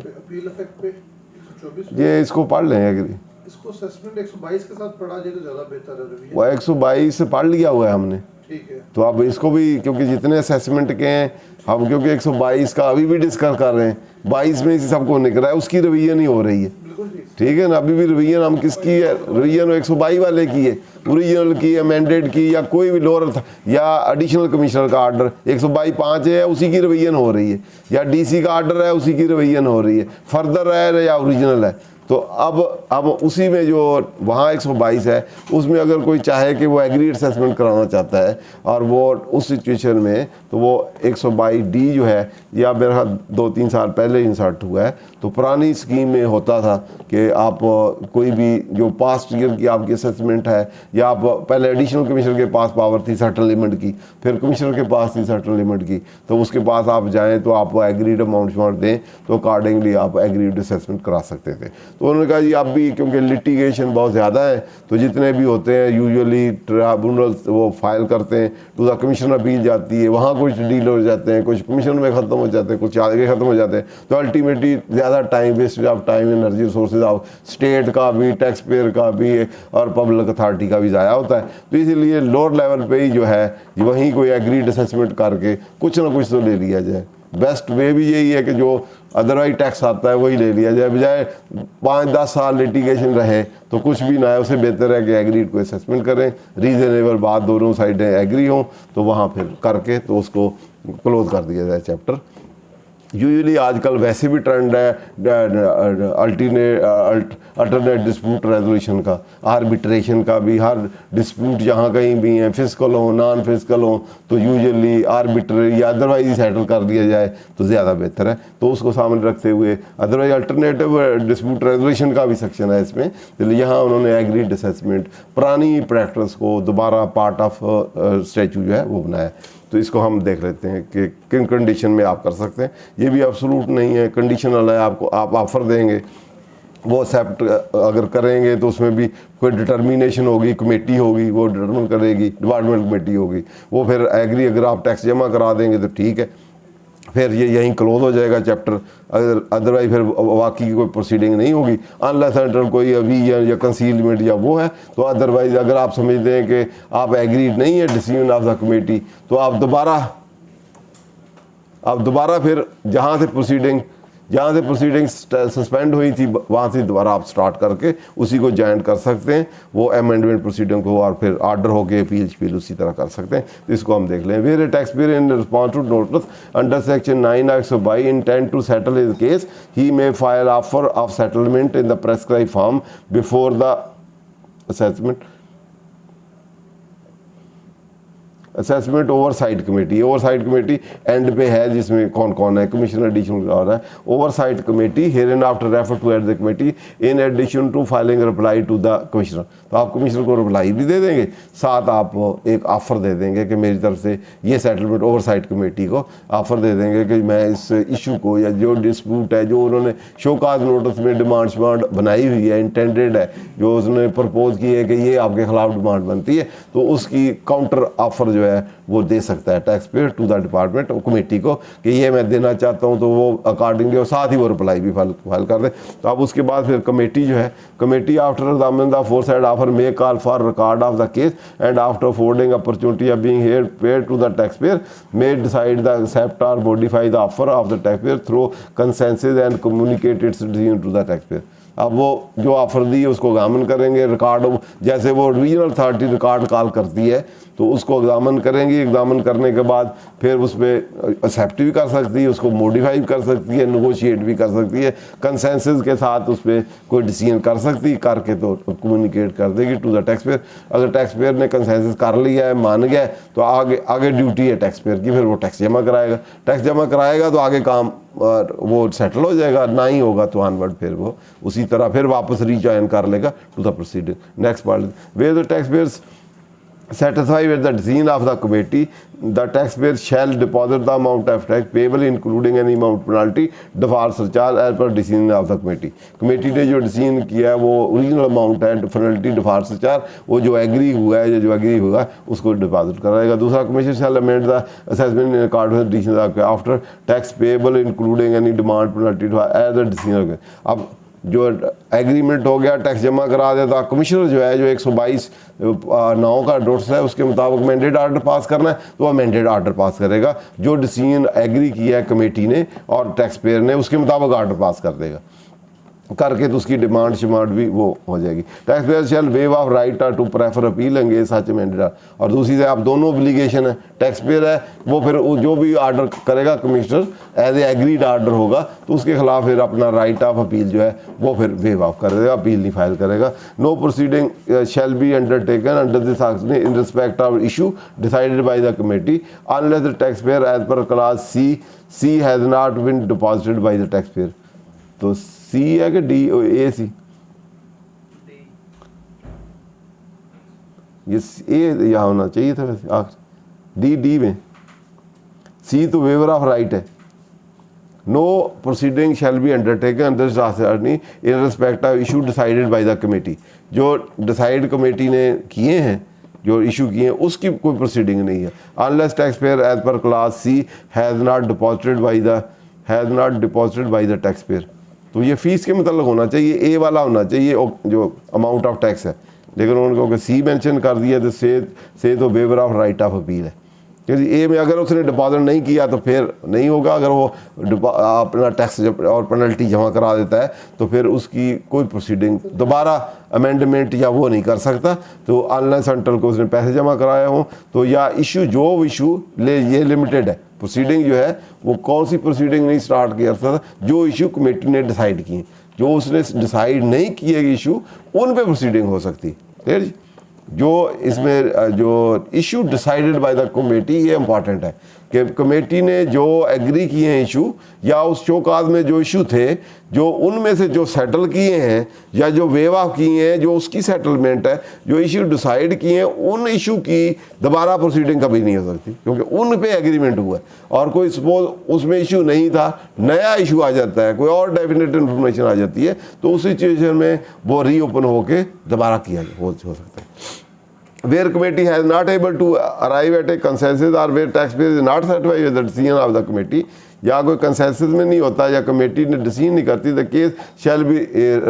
अपील इफेक्ट पे 124 ये इसको पढ़ लें अगर इसको असेसमेंट 122 के साथ पढ़ा जाए तो ज़्यादा बेहतर है। रिवीजन वो 122 से पढ़ लिया हुआ है हमने, ठीक है। तो अब इसको भी क्योंकि जितने असेसमेंट के हैं हम, क्योंकि 122 का अभी भी डिस्कस कर रहे हैं, 22 में इसी सबको निकल रहा है, उसकी रिवीजन ही हो रही है। बिल्कुल ठीक है ना। अभी भी रिवीजन हम किसकी है? रिवीजन 122 वाले की है, ओरिजिनल की, अमेंडेड की, या कोई भी लोअर था या एडिशनल कमिश्नर का आर्डर 122(5) है उसी की रिवीजन हो रही है, या डीसी का आर्डर है उसी की रिवीजन हो रही है, फर्दर है या ओरिजिनल है। तो अब उसी में जो वहाँ 122 है उसमें अगर कोई चाहे कि वो एग्रीड असेसमेंट कराना चाहता है और वो उस सिचुएशन में, तो वो 122D जो है या मेरा 2-3 साल पहले इंसर्ट हुआ है। तो पुरानी स्कीम में होता था कि आप कोई भी जो पास्ट ईयर की आपकी असेसमेंट है, या आप पहले एडिशनल कमिश्नर के पास पावर थी सेटलमेंट की, फिर कमिश्नर के पास थी सेटलमेंट की, तो उसके पास आप जाएँ तो आप एग्रीड अमाउंट दें तो अकॉर्डिंगली आप एग्रीड असेसमेंट करा सकते थे। तो उन्होंने कहा जी अब भी क्योंकि लिटिगेशन बहुत ज़्यादा है तो जितने भी होते हैं यूजुअली ट्रिब्यूनल्स वो फाइल करते हैं, टू द कमीशन अपील जाती है, वहाँ कुछ डील हो जाते हैं, कुछ कमीशन में ख़त्म हो जाते हैं, कुछ आगे ख़त्म हो जाते हैं। तो अल्टीमेटली ज़्यादा time waste of time energy resources of state का भी, टैक्स पेयर का भी और पब्लिक अथॉरिटी का भी ज़ाया होता है। तो इसीलिए लोअर लेवल पे ही जो है वहीं कोई एग्रीड असेसमेंट करके कुछ ना कुछ तो ले लिया जाए। बेस्ट वे भी यही है कि जो अदरवाइज टैक्स आता है वही ले लिया जाए, बजाय 5-10 साल लिटिगेशन रहे तो कुछ भी ना है। उससे बेहतर है कि एग्रीड को असेसमेंट करें, रीजनेबल बात दोनों साइडें एग्री हों तो वहाँ फिर करके तो उसको क्लोज कर दिया जाए चैप्टर। यूजुअली आजकल वैसे भी ट्रेंड है अल्टरनेट डिस्प्यूट रेजोल्यूशन का, आर्बिट्रेशन का भी। हर डिस्प्यूट जहाँ कहीं भी हैं, फिजिकल हो नॉन फिजिकल हो, तो यूजुअली आर्बिट्रेरी या अदरवाइज ही सेटल कर दिया जाए तो ज़्यादा बेहतर है। तो उसको सामने रखते हुए अदरवाइज अल्टरनेटिव डिस्प्यूट रेजोल्यूशन का भी सेक्शन है इसमें, तो यहाँ उन्होंने एग्रीड असेसमेंट पुरानी प्रैक्टिस को दोबारा पार्ट ऑफ स्टैच्यू जो है वो बनाया। तो इसको हम देख लेते हैं कि किन कंडीशन में आप कर सकते हैं। ये भी एब्सोल्यूट नहीं है, कंडीशनल है। आपको आप ऑफ़र देंगे, वो एक्सेप्ट अगर करेंगे तो उसमें भी कोई डिटर्मिनेशन होगी, कमेटी होगी, वो डिटर्मिन करेगी, डिपार्टमेंट कमेटी होगी, वो फिर एग्री अगर आप टैक्स जमा करा देंगे तो ठीक है, फिर ये यहीं क्लोज हो जाएगा चैप्टर। अगर अदरवाइज फिर बाकी की कोई प्रोसीडिंग नहीं होगी अनलेस अंडर कोई अवीजन या कंसीलमेंट या वो है। तो अदरवाइज अगर आप समझते हैं कि आप एग्रीड नहीं है डिसीजन ऑफ द कमेटी, तो आप दोबारा फिर जहाँ से प्रोसीडिंग सस्पेंड हुई थी वहाँ से दोबारा आप स्टार्ट करके उसी को ज्वाइन कर सकते हैं, वो अमेंडमेंट प्रोसीडिंग को, और फिर ऑर्डर होके अपील उसी तरह कर सकते हैं। तो इसको हम देख लें। Where tax payer in response to notice under section 9(1)(2) intend to settle his case he may file offer of settlement in the prescribed form before the assessment oversight committee and pay है, जिसमें कौन कौन है, commissioner additional आ रहा है। Oversight committee here and after refer to at the committee in addition to filing reply to the commissioner. तो आप कमिश्नर को रिप्लाई भी दे देंगे, साथ आप एक ऑफ़र दे देंगे कि मेरी तरफ से ये सेटलमेंट, ओवरसाइट कमेटी को ऑफ़र दे देंगे कि मैं इस इशू को या जो डिस्प्यूट है, जो उन्होंने शोकाज नोटिस में डिमांड बनाई हुई है, इंटेंडेड है, जो उसने प्रपोज की है कि ये आपके खिलाफ डिमांड बनती है, तो उसकी काउंटर ऑफर जो है वो दे सकता है tax payer to the department committee को कि ये मैं देना चाहता हूँ। तो वो अकॉर्डिंगली और साथ ही वो रिप्लाई भी फाइल कर दे। तो अब उसके बाद फिर कमेटी जो है, committee after examining the aforesaid offer may call for record of the case and after affording opportunity of being heard payer to the tax payer may decide the accept or modify the offer of the tax payer through consensus and communicate its decision to the tax payer. अब वो जो offer दी है उसको examine करेंगे, record जैसे वो regional authority record call करती है तो उसको एग्जामिन करेंगी। एग्जामिन करने के बाद फिर उस पर एक्सेप्ट भी कर सकती है, उसको मॉडिफाई भी कर सकती है, नेगोशिएट भी कर सकती है, कंसेंसस के साथ उस पर कोई डिसीजन कर सकती है, करके तो कम्युनिकेट कर देगी टू द टैक्स पेयर। अगर टैक्स पेयर ने कंसेंसस कर लिया है, मान गया है, तो आगे ड्यूटी है टैक्स पेयर की, फिर वो टैक्स जमा कराएगा। टैक्स जमा कराएगा तो आगे काम और वो सेटल हो जाएगा, ना ही होगा तो ऑनवर्ड फिर वो उसी तरह फिर वापस रीजॉइन कर लेगा to the proceeding. Next part, where the tax payers satisfied with the decision of the committee, the taxpayer shall deposit the amount of tax payable including any amount penalty, default surcharge as per decision of the committee। Committee ने जो decision किया है वो original amount है, penalty, default surcharge, वो जो agree हुआ है या जो एग्री होगा उसको डिपॉजिट कराएगा। दूसरा, commission shall amend the assessment in according with decision after tax payable including any demand penalty as the decision. अब जो एग्रीमेंट हो गया, टैक्स जमा करा देता, कमिश्नर जो है जो 122(9) का नोटिस है उसके मुताबिक मैंडेट आर्डर पास करना है तो वह मैंडेट आर्डर पास करेगा। जो डिसीजन एग्री किया है कमेटी ने और टैक्स पेयर ने उसके मुताबिक आर्डर पास कर देगा। करके तो उसकी डिमांड शिमांड भी वो हो जाएगी। Tax payer shall waive of right to prefer appeal एंगेज सच अमेंडेड। और दूसरी से आप दोनों ओब्लिगेशन है, टैक्स पेयर है वो फिर जो भी आर्डर करेगा commissioner as a agreed order होगा तो उसके खिलाफ फिर अपना राइट ऑफ अपील जो है वो फिर वेव ऑफ कर देगा, अपील नहीं फाइल करेगा। No proceeding shall be undertaken under this act in respect of issue decided by the committee unless the tax payer as per clause C has not been deposited by the tax payer. तो C है कि D A सी, ये ए यहाँ होना चाहिए था वैसे आखिर डी में। सी तो वेवर ऑफ राइट है। No proceeding shall be undertaken under in respect of issue decided by the committee. जो डिसाइड कमेटी ने किए हैं, जो इशू किए हैं, उसकी कोई प्रोसीडिंग नहीं है। Unless tax payer as per clause C has not deposited by the tax payer. तो ये फीस के मतलब होना चाहिए, ए वाला होना चाहिए जो अमाउंट ऑफ टैक्स है, लेकिन उनको सी मेंशन कर दिया तो से तो waiver of right of appeal है। क्योंकि ए में अगर उसने डिपॉजिट नहीं किया तो फिर नहीं होगा। अगर वो अपना टैक्स और पेनल्टी जमा करा देता है तो फिर उसकी कोई प्रोसीडिंग दोबारा अमेंडमेंट या वो नहीं कर सकता। तो अनलेस अंटिल को उसने पैसे जमा कराए हों तो या इशू जो इशू ये लिमिटेड है। प्रोसीडिंग जो है वो कौन सी प्रोसीडिंग नहीं स्टार्ट किया था, जो इशू कमेटी ने डिसाइड किए। जो उसने डिसाइड नहीं किए इशू उन पे प्रोसीडिंग हो सकती है जी। जो इसमें जो issue decided by the committee, ये इंपॉर्टेंट है कि कमेटी ने जो एग्री किए हैं इशू या उस शोकाज में जो इशू थे, जो उनमें से जो सेटल किए हैं या जो वेव ऑफ किए हैं, जो उसकी सेटलमेंट है, जो इशू डिसाइड किए हैं, उन इशू की दोबारा प्रोसीडिंग कभी नहीं हो सकती क्योंकि उन पे एग्रीमेंट हुआ है। और कोई सपोज उसमें इशू नहीं था, नया इशू आ जाता है, कोई और डेफिनेट इन्फॉर्मेशन आ जाती है, तो उस सिचुएशन में वो रीओपन होके दोबारा किया हो सकता है। Where committee has not able to arrive at a consensus or where taxpayer is not satisfied with the decision of the committee, या कोई कंसेंसस में नहीं होता या कमेटी ने डिसीजन नहीं करती, the case shall be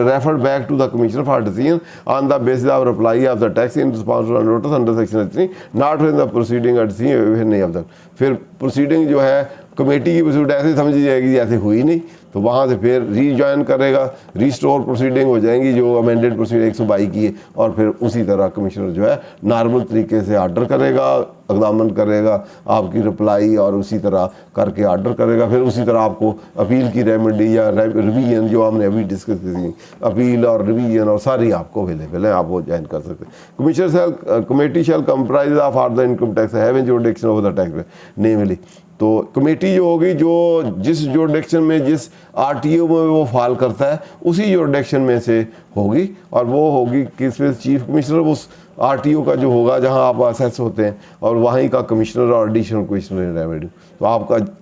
referred back to the commissioner for decision on the basis of reply of the tax in response to notice under section 3 not in the proceeding at decision नहीं of the. फिर proceeding जो है committee की proceeding ऐसे समझी जाएगी जैसे हुई नहीं, तो वहाँ से फिर रीजॉइन करेगा, रीस्टोर प्रोसीडिंग हो जाएंगी जो अमेंडेड प्रोसीडिंग 122 की है, और फिर उसी तरह कमिश्नर जो है नॉर्मल तरीके से आर्डर करेगा, अकदामन करेगा आपकी रिप्लाई और उसी तरह करके आर्डर करेगा। फिर उसी तरह आपको अपील की रेमेडी या रिवीजन जो हमने अभी डिस्कस की, अपील और रिवीजन और सारी आपको अवेलेबल है, आप वो ज्वाइन कर सकते हैं। Commissioner committee shall comprise of are the income tax having jurisdiction over the tax namely. तो कमेटी जो होगी जो जिस जुरिडिक्शन में जिस आरटीओ में वो फाल करता है उसी जुरिडिक्शन में से होगी, और वो होगी किस पे चीफ कमिश्नर उस आरटीओ का जो होगा जहां आप असेस होते हैं, और वहीं का कमिश्नर और एडिशनल कमिश्नर रेवेन्यू। तो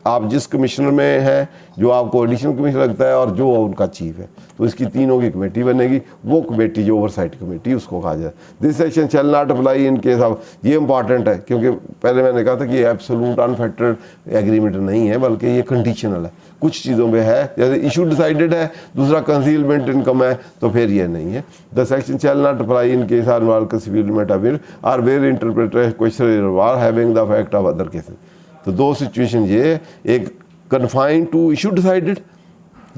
आप जिस कमिश्नर में हैं जो आपको एडिशनल कमिश्नर लगता है और जो उनका चीफ है, तो इसकी तीनों की कमेटी बनेगी। वो कमेटी जो ओवरसाइट कमेटी उसको कहा जाए। This section shall not apply in case of, ये इंपॉर्टेंट है क्योंकि पहले मैंने कहा था कि ये एब्सोल्यूट अनफेक्टेड एग्रीमेंट नहीं है बल्कि ये कंडीशनल है, कुछ चीज़ों में है, जैसे इशू डिसाइडेड है, दूसरा कंसीलमेंट इनकम है, तो फिर ये नहीं है। The section shall not apply in case of non concealment of it or where interpreter question were having the effect of other cases. तो दो सिचुएशन ये है, एक कन्फाइंड टू इशू डिसाइडेड,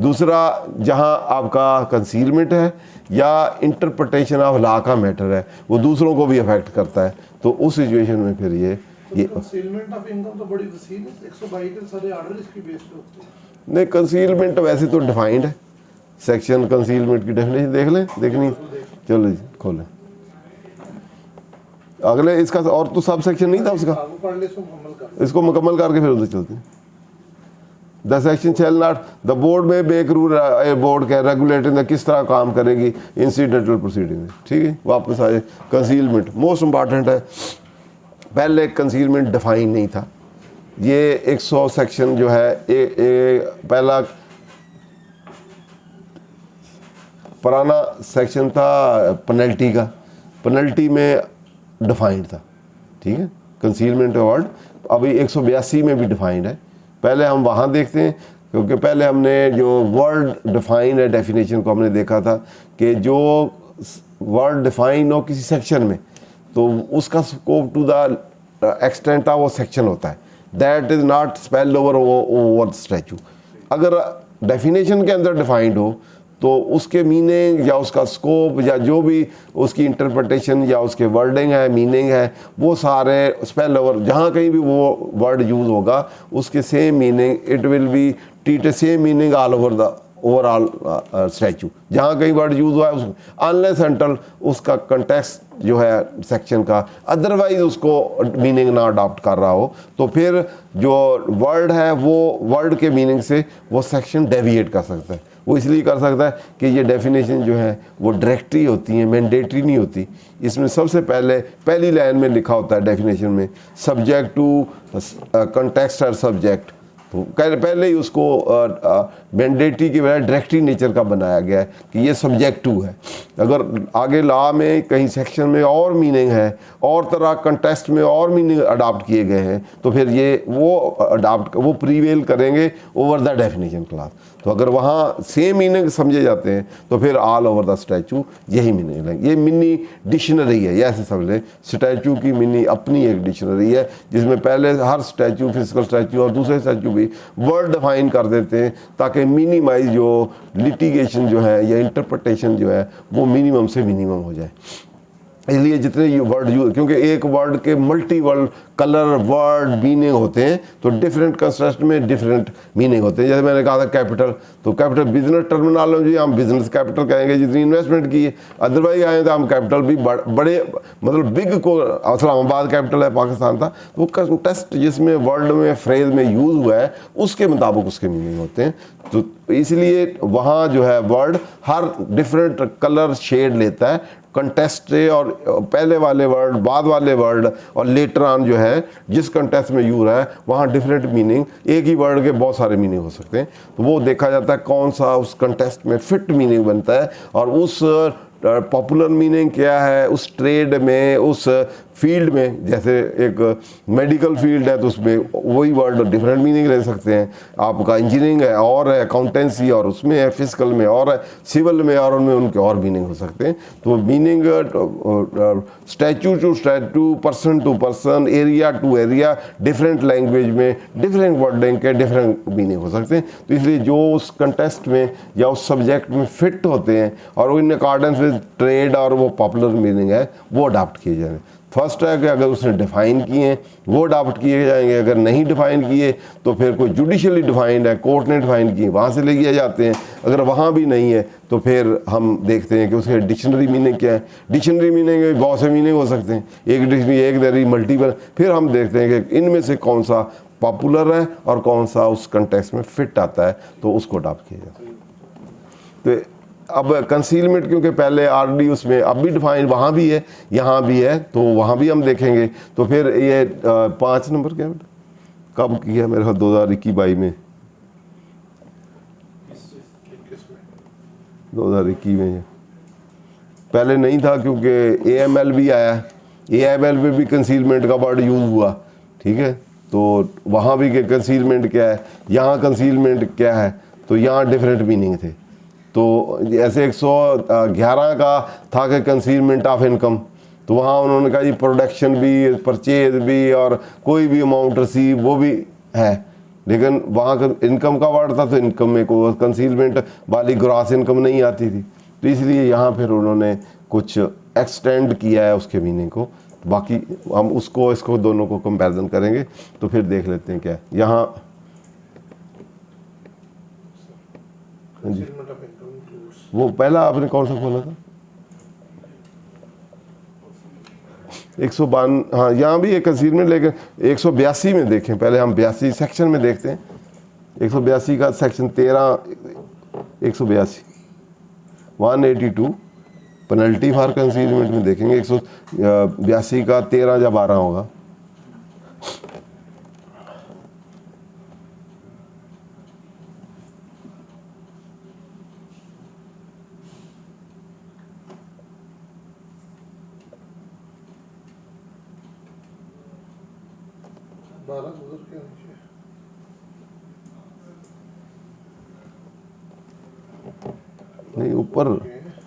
दूसरा जहां आपका कंसीलमेंट है या इंटरप्रिटेशन ऑफ लॉ का मैटर है, वो दूसरों को भी अफेक्ट करता है। तो उस सिचुएशन में फिर ये कंसीलमेंट ऑफ इनकम तो बड़ी वसील है, 122 के सारे ऑर्डर इसकी बेस पे होते हैं। नहीं, कंसीलमेंट वैसे तो डिफाइंड है, सेक्शन कंसीलमेंट की डेफिनेशन देख लें, देखनी चलो जी खोलें अगले इसका, और तो सब सेक्शन नहीं था उसका, इसको मुकम्मल करके फिर उधर चलते हैं। The section shall not, the board में बेक रूल बोर्ड के रेगुलेटिंग किस तरह काम करेगी इंसिडेंटल प्रोसीडिंग में। ठीक है, वापस आए कंसीलमेंट, मोस्ट इंपॉर्टेंट है। पहले कंसीलमेंट डिफाइन नहीं था, ये 100 सेक्शन जो है पहला पुराना सेक्शन था पेनल्टी का, पेनल्टी में डिफाइंड था। ठीक है, कंसीलमेंट वर्ड अभी 182 में भी डिफाइंड है। पहले हम वहाँ देखते हैं क्योंकि पहले हमने जो वर्ड डिफाइन है डेफिनेशन को हमने देखा था कि जो वर्ड डिफाइन हो किसी सेक्शन में तो उसका scope to the extent of वो सेक्शन होता है, that is not spelled over statute. अगर डेफिनेशन के अंदर डिफाइंड हो तो उसके मीनिंग या उसका स्कोप या जो भी उसकी इंटरप्रिटेशन या उसके वर्डिंग है, मीनिंग है, वो सारे स्पेल ओवर जहाँ कहीं भी वो वर्ड यूज़ होगा उसके same meaning it will be treat same meaning all over the overall statue. जहाँ कहीं वर्ड यूज़ हुआ है उस अनलेस अनटिल उसका कंटेक्स्ट जो है सेक्शन का अदरवाइज उसको मीनिंग ना अडॉप्ट कर रहा हो, तो फिर जो वर्ड है वो वर्ड के मीनिंग से वो सेक्शन डेविएट कर सकता है। वो इसलिए कर सकता है कि ये डेफिनेशन जो है वो डायरेक्टरी होती है, मैंडेटरी नहीं होती। इसमें सबसे पहले पहली लाइन में लिखा होता है डेफिनेशन में सब्जेक्ट टू कंटेक्स्ट और सब्जेक्ट, तो पहले ही उसको मैंडेटरी के बजाय डायरेक्टरी नेचर का बनाया गया है कि ये सब्जेक्ट टू है। अगर आगे लॉ में कहीं सेक्शन में और मीनिंग है, और तरह कंटेक्स्ट में और मीनिंग अडॉप्ट किए गए हैं, तो फिर ये वो प्रीवेल करेंगे ओवर द डेफिनेशन क्लास। तो अगर वहाँ सेम मीनिंग समझे जाते हैं तो फिर ऑल ओवर द स्टैचू यही मीनिंग है। ये मिनी डिक्शनरी है, ये ऐसे समझ लें स्टैचू की मिनी अपनी एक डिक्शनरी है जिसमें पहले हर स्टैचू, फिजिकल स्टैचू और दूसरे स्टैचू भी वर्ड डिफाइन कर देते हैं ताकि मिनिमाइज जो लिटिगेशन जो है या इंटरप्रिटेशन जो है वो मिनिमम से मिनिमम हो जाए। इसलिए जितने वर्ड यूज, क्योंकि एक वर्ड के multi word colour word meaning होते हैं, तो डिफरेंट कंस्ट्रक्ट में डिफरेंट मीनिंग होते हैं। जैसे मैंने कहा था कैपिटल, तो कैपिटल बिजनेस टर्मिनोलॉजी हम बिजनेस कैपिटल कहेंगे जितनी इन्वेस्टमेंट की है, अदरवाइज आए तो हम कैपिटल भी बड़े मतलब बिग को, इस्लामाबाद कैपिटल है पाकिस्तान था, तो वो कंटेस्ट जिसमें वर्ल्ड में फ्रेज में यूज़ हुआ है उसके मुताबिक उसके मीनिंग होते हैं। तो इसलिए वहाँ जो है वर्ड हर डिफरेंट कलर शेड लेता है कंटेस्ट से, और पहले वाले वर्ड, बाद वाले वर्ड और लेटर ऑन जो है जिस कंटेस्ट में यूज है वहाँ डिफरेंट मीनिंग, एक ही वर्ड के बहुत सारे मीनिंग हो सकते हैं। तो वो देखा जाता है कौन सा उस कंटेस्ट में फिट मीनिंग बनता है और उस पॉपुलर मीनिंग क्या है उस ट्रेड में, उस फील्ड में। जैसे एक मेडिकल फील्ड है तो उसमें वही वर्ड डिफरेंट मीनिंग ले सकते हैं। आपका इंजीनियरिंग है और है, अकाउंटेंसी और उसमें है, फिजिकल में और है, सिविल में और उनमें उनके और मीनिंग हो सकते हैं। तो meaning statute to statute, person to person, area to area, different language में डिफरेंट वर्डिंग के डिफरेंट मीनिंग हो सकते हैं। तो इसलिए जो उस कंटेस्ट में या उस सब्जेक्ट में फिट होते हैं और इन अकॉर्डेंस विद ट्रेड और वो पॉपुलर मीनिंग है वो अडॉप्ट किए जाए। फर्स्ट है कि अगर उसने डिफ़ाइन किए हैं वो अडॉप्ट किए जाएंगे, अगर नहीं डिफ़ाइन किए तो फिर कोई जुडिशली डिफ़ाइंड है, कोर्ट ने डिफ़ाइन किए वहाँ से ले किए जाते हैं। अगर वहाँ भी नहीं है तो फिर हम देखते हैं कि उसके डिक्शनरी मीनिंग क्या है। डिक्शनरी मीनिंग बहुत से मीनिंग हो सकते हैं, एक डिक्शनरी एक दरी मल्टीपल, फिर हम देखते हैं कि इनमें से कौन सा पॉपुलर है और कौन सा उस कंटेक्स्ट में फिट आता है, तो उसको अडॉप्ट किया जाता है। तो अब कंसीलमेंट क्योंकि पहले ऑलरेडी उसमें अब भी डिफाइन वहाँ भी है यहाँ भी है, तो वहाँ भी हम देखेंगे। तो फिर ये 5 नंबर क्या बेटा कब किया मेरे ख्याल 2021-22 में, 2021 में पहले नहीं था क्योंकि AML भी आया, AML में भी कंसीलमेंट का वर्ड यूज़ हुआ, ठीक है। तो वहाँ भी कंसीलमेंट क्या है, यहाँ कंसीलमेंट क्या है, तो यहाँ डिफरेंट मीनिंग थे। तो ऐसे 111 का था कि कंसीलमेंट ऑफ इनकम, तो वहाँ उन्होंने कहा जी प्रोडक्शन भी, परचेज भी और कोई भी अमाउंट रिसीव वो भी है, लेकिन वहाँ का इनकम का वर्ड था तो इनकम में कोई कंसीलमेंट वाली ग्रॉस इनकम नहीं आती थी। तो इसलिए यहाँ फिर उन्होंने कुछ एक्सटेंड किया है उसके मीनिंग को। बाकी हम उसको इसको दोनों को कंपैरिजन करेंगे तो फिर देख लेते हैं क्या यहाँ। जी वो पहला आपने कौन सा खोला था 152, हाँ यहाँ भी एक कंसीलमेंट, लेकिन 182 में देखें पहले, हम 82 सेक्शन में देखते हैं। 182 का सेक्शन 13, 182 182 पेनल्टी फॉर कंसीलमेंट में देखेंगे 182 का 13 या 12 होगा। नहीं ऊपर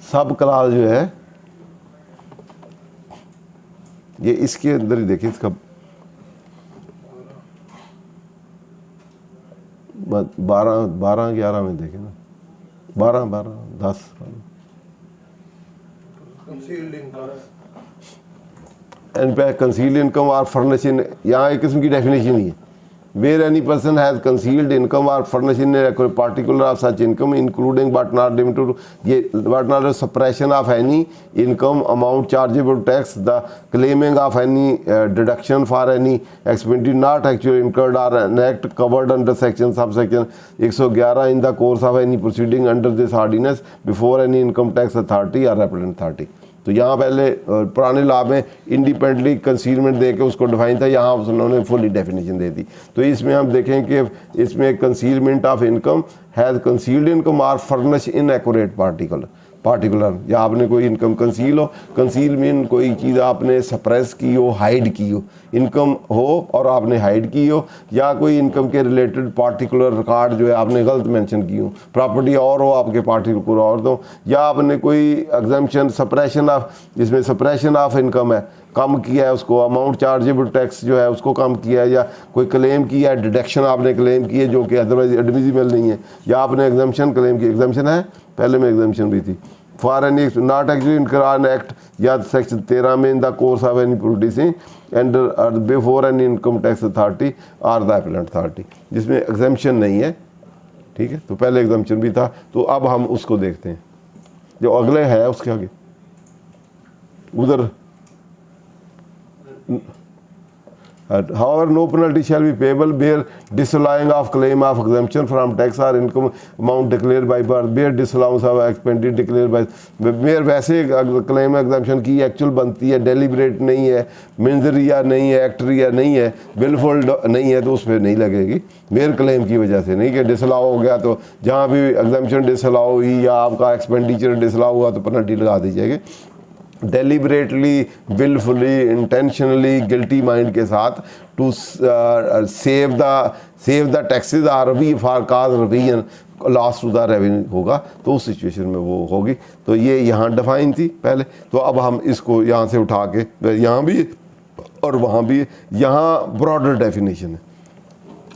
सब क्लास जो है ये इसके अंदर ही देखिए, इसका 12-11 में देखें ना, 12 10 एंड पे कंसील्ड इनकम और फर्निशिंग, यहाँ एक किस्म की डेफिनेशन ही है, where any person has concealed income or furnishing particular of such income including but not limited to, ये but not suppression of any income amount chargeable tax, the claiming of any deduction for any expenditure not actually incurred or an act covered under section sub section 111 in the course of any proceeding under this ordinance before any income tax authority or appellate authority. तो यहाँ पहले पुराने law में independently concealment दे के उसको define था, यहाँ उन्होंने फुली डेफिनेशन दे दी। तो इसमें हम देखें कि इसमें concealment of income has concealed income or furnish inaccurate particular, या आपने कोई इनकम कंसील हो, कंसील मीन कोई चीज़ आपने सप्रेस की हो, हाइड की हो, इनकम हो और आपने हाइड की हो, या कोई इनकम के रिलेटेड पार्टिकुलर रिकॉर्ड जो है आपने गलत मेंशन की हो, प्रॉपर्टी और हो आपके पार्टिकुलर और दो, या आपने कोई एग्जम्पशन सप्रेशन ऑफ, जिसमें सप्रेशन ऑफ इनकम है, कम किया है उसको, अमाउंट चार्जेबल टैक्स जो है उसको कम किया है, या कोई क्लेम किया है, डिडक्शन आपने क्लेम की है जो कि अदरवाइज एडमिसिबल नहीं है, या आपने एग्जम्पशन क्लेम की, एग्जम्पशन है पहले में एग्जम्पन भी थी, for any not actually incur act या सेक्शन 13 में in the course of any producing and before any income tax authority or the appellant authority, जिसमें एग्जम्पशन नहीं है, ठीक है। तो पहले एग्जम्पशन भी था, तो अब हम उसको देखते हैं जो अगले है उसके आगे उधर। However, no penalty shall be payable where disallowing of claim of exemption from tax or income amount declared by birth, where disallowance of expenditure declared by, where वैसे claim exemption की एक्चुअल बनती है, डेलिब्रेट नहीं है, मिंजरिया नहीं है, एक्टरिया नहीं है, बिलफुल नहीं है, तो उस पर नहीं लगेगी मेयर क्लेम की वजह से नहीं, कि डिसअलाउ हो गया तो जहाँ भी एग्जम्पशन डिसअलाउ हुई या आपका एक्सपेंडिचर डिसअलाउ हुआ तो पेनल्टी लगा दी जाएगी। Deliberately, wilfully, intentionally, guilty mind के साथ to save the taxes or रवी for cause revision loss to the revenue होगा, तो उस सिचुएशन में वो होगी। तो ये यहाँ डिफाइन थी पहले, तो अब हम इसको यहाँ से उठा के यहाँ भी और वहाँ भी, यहाँ ब्रॉडर डेफिनेशन है।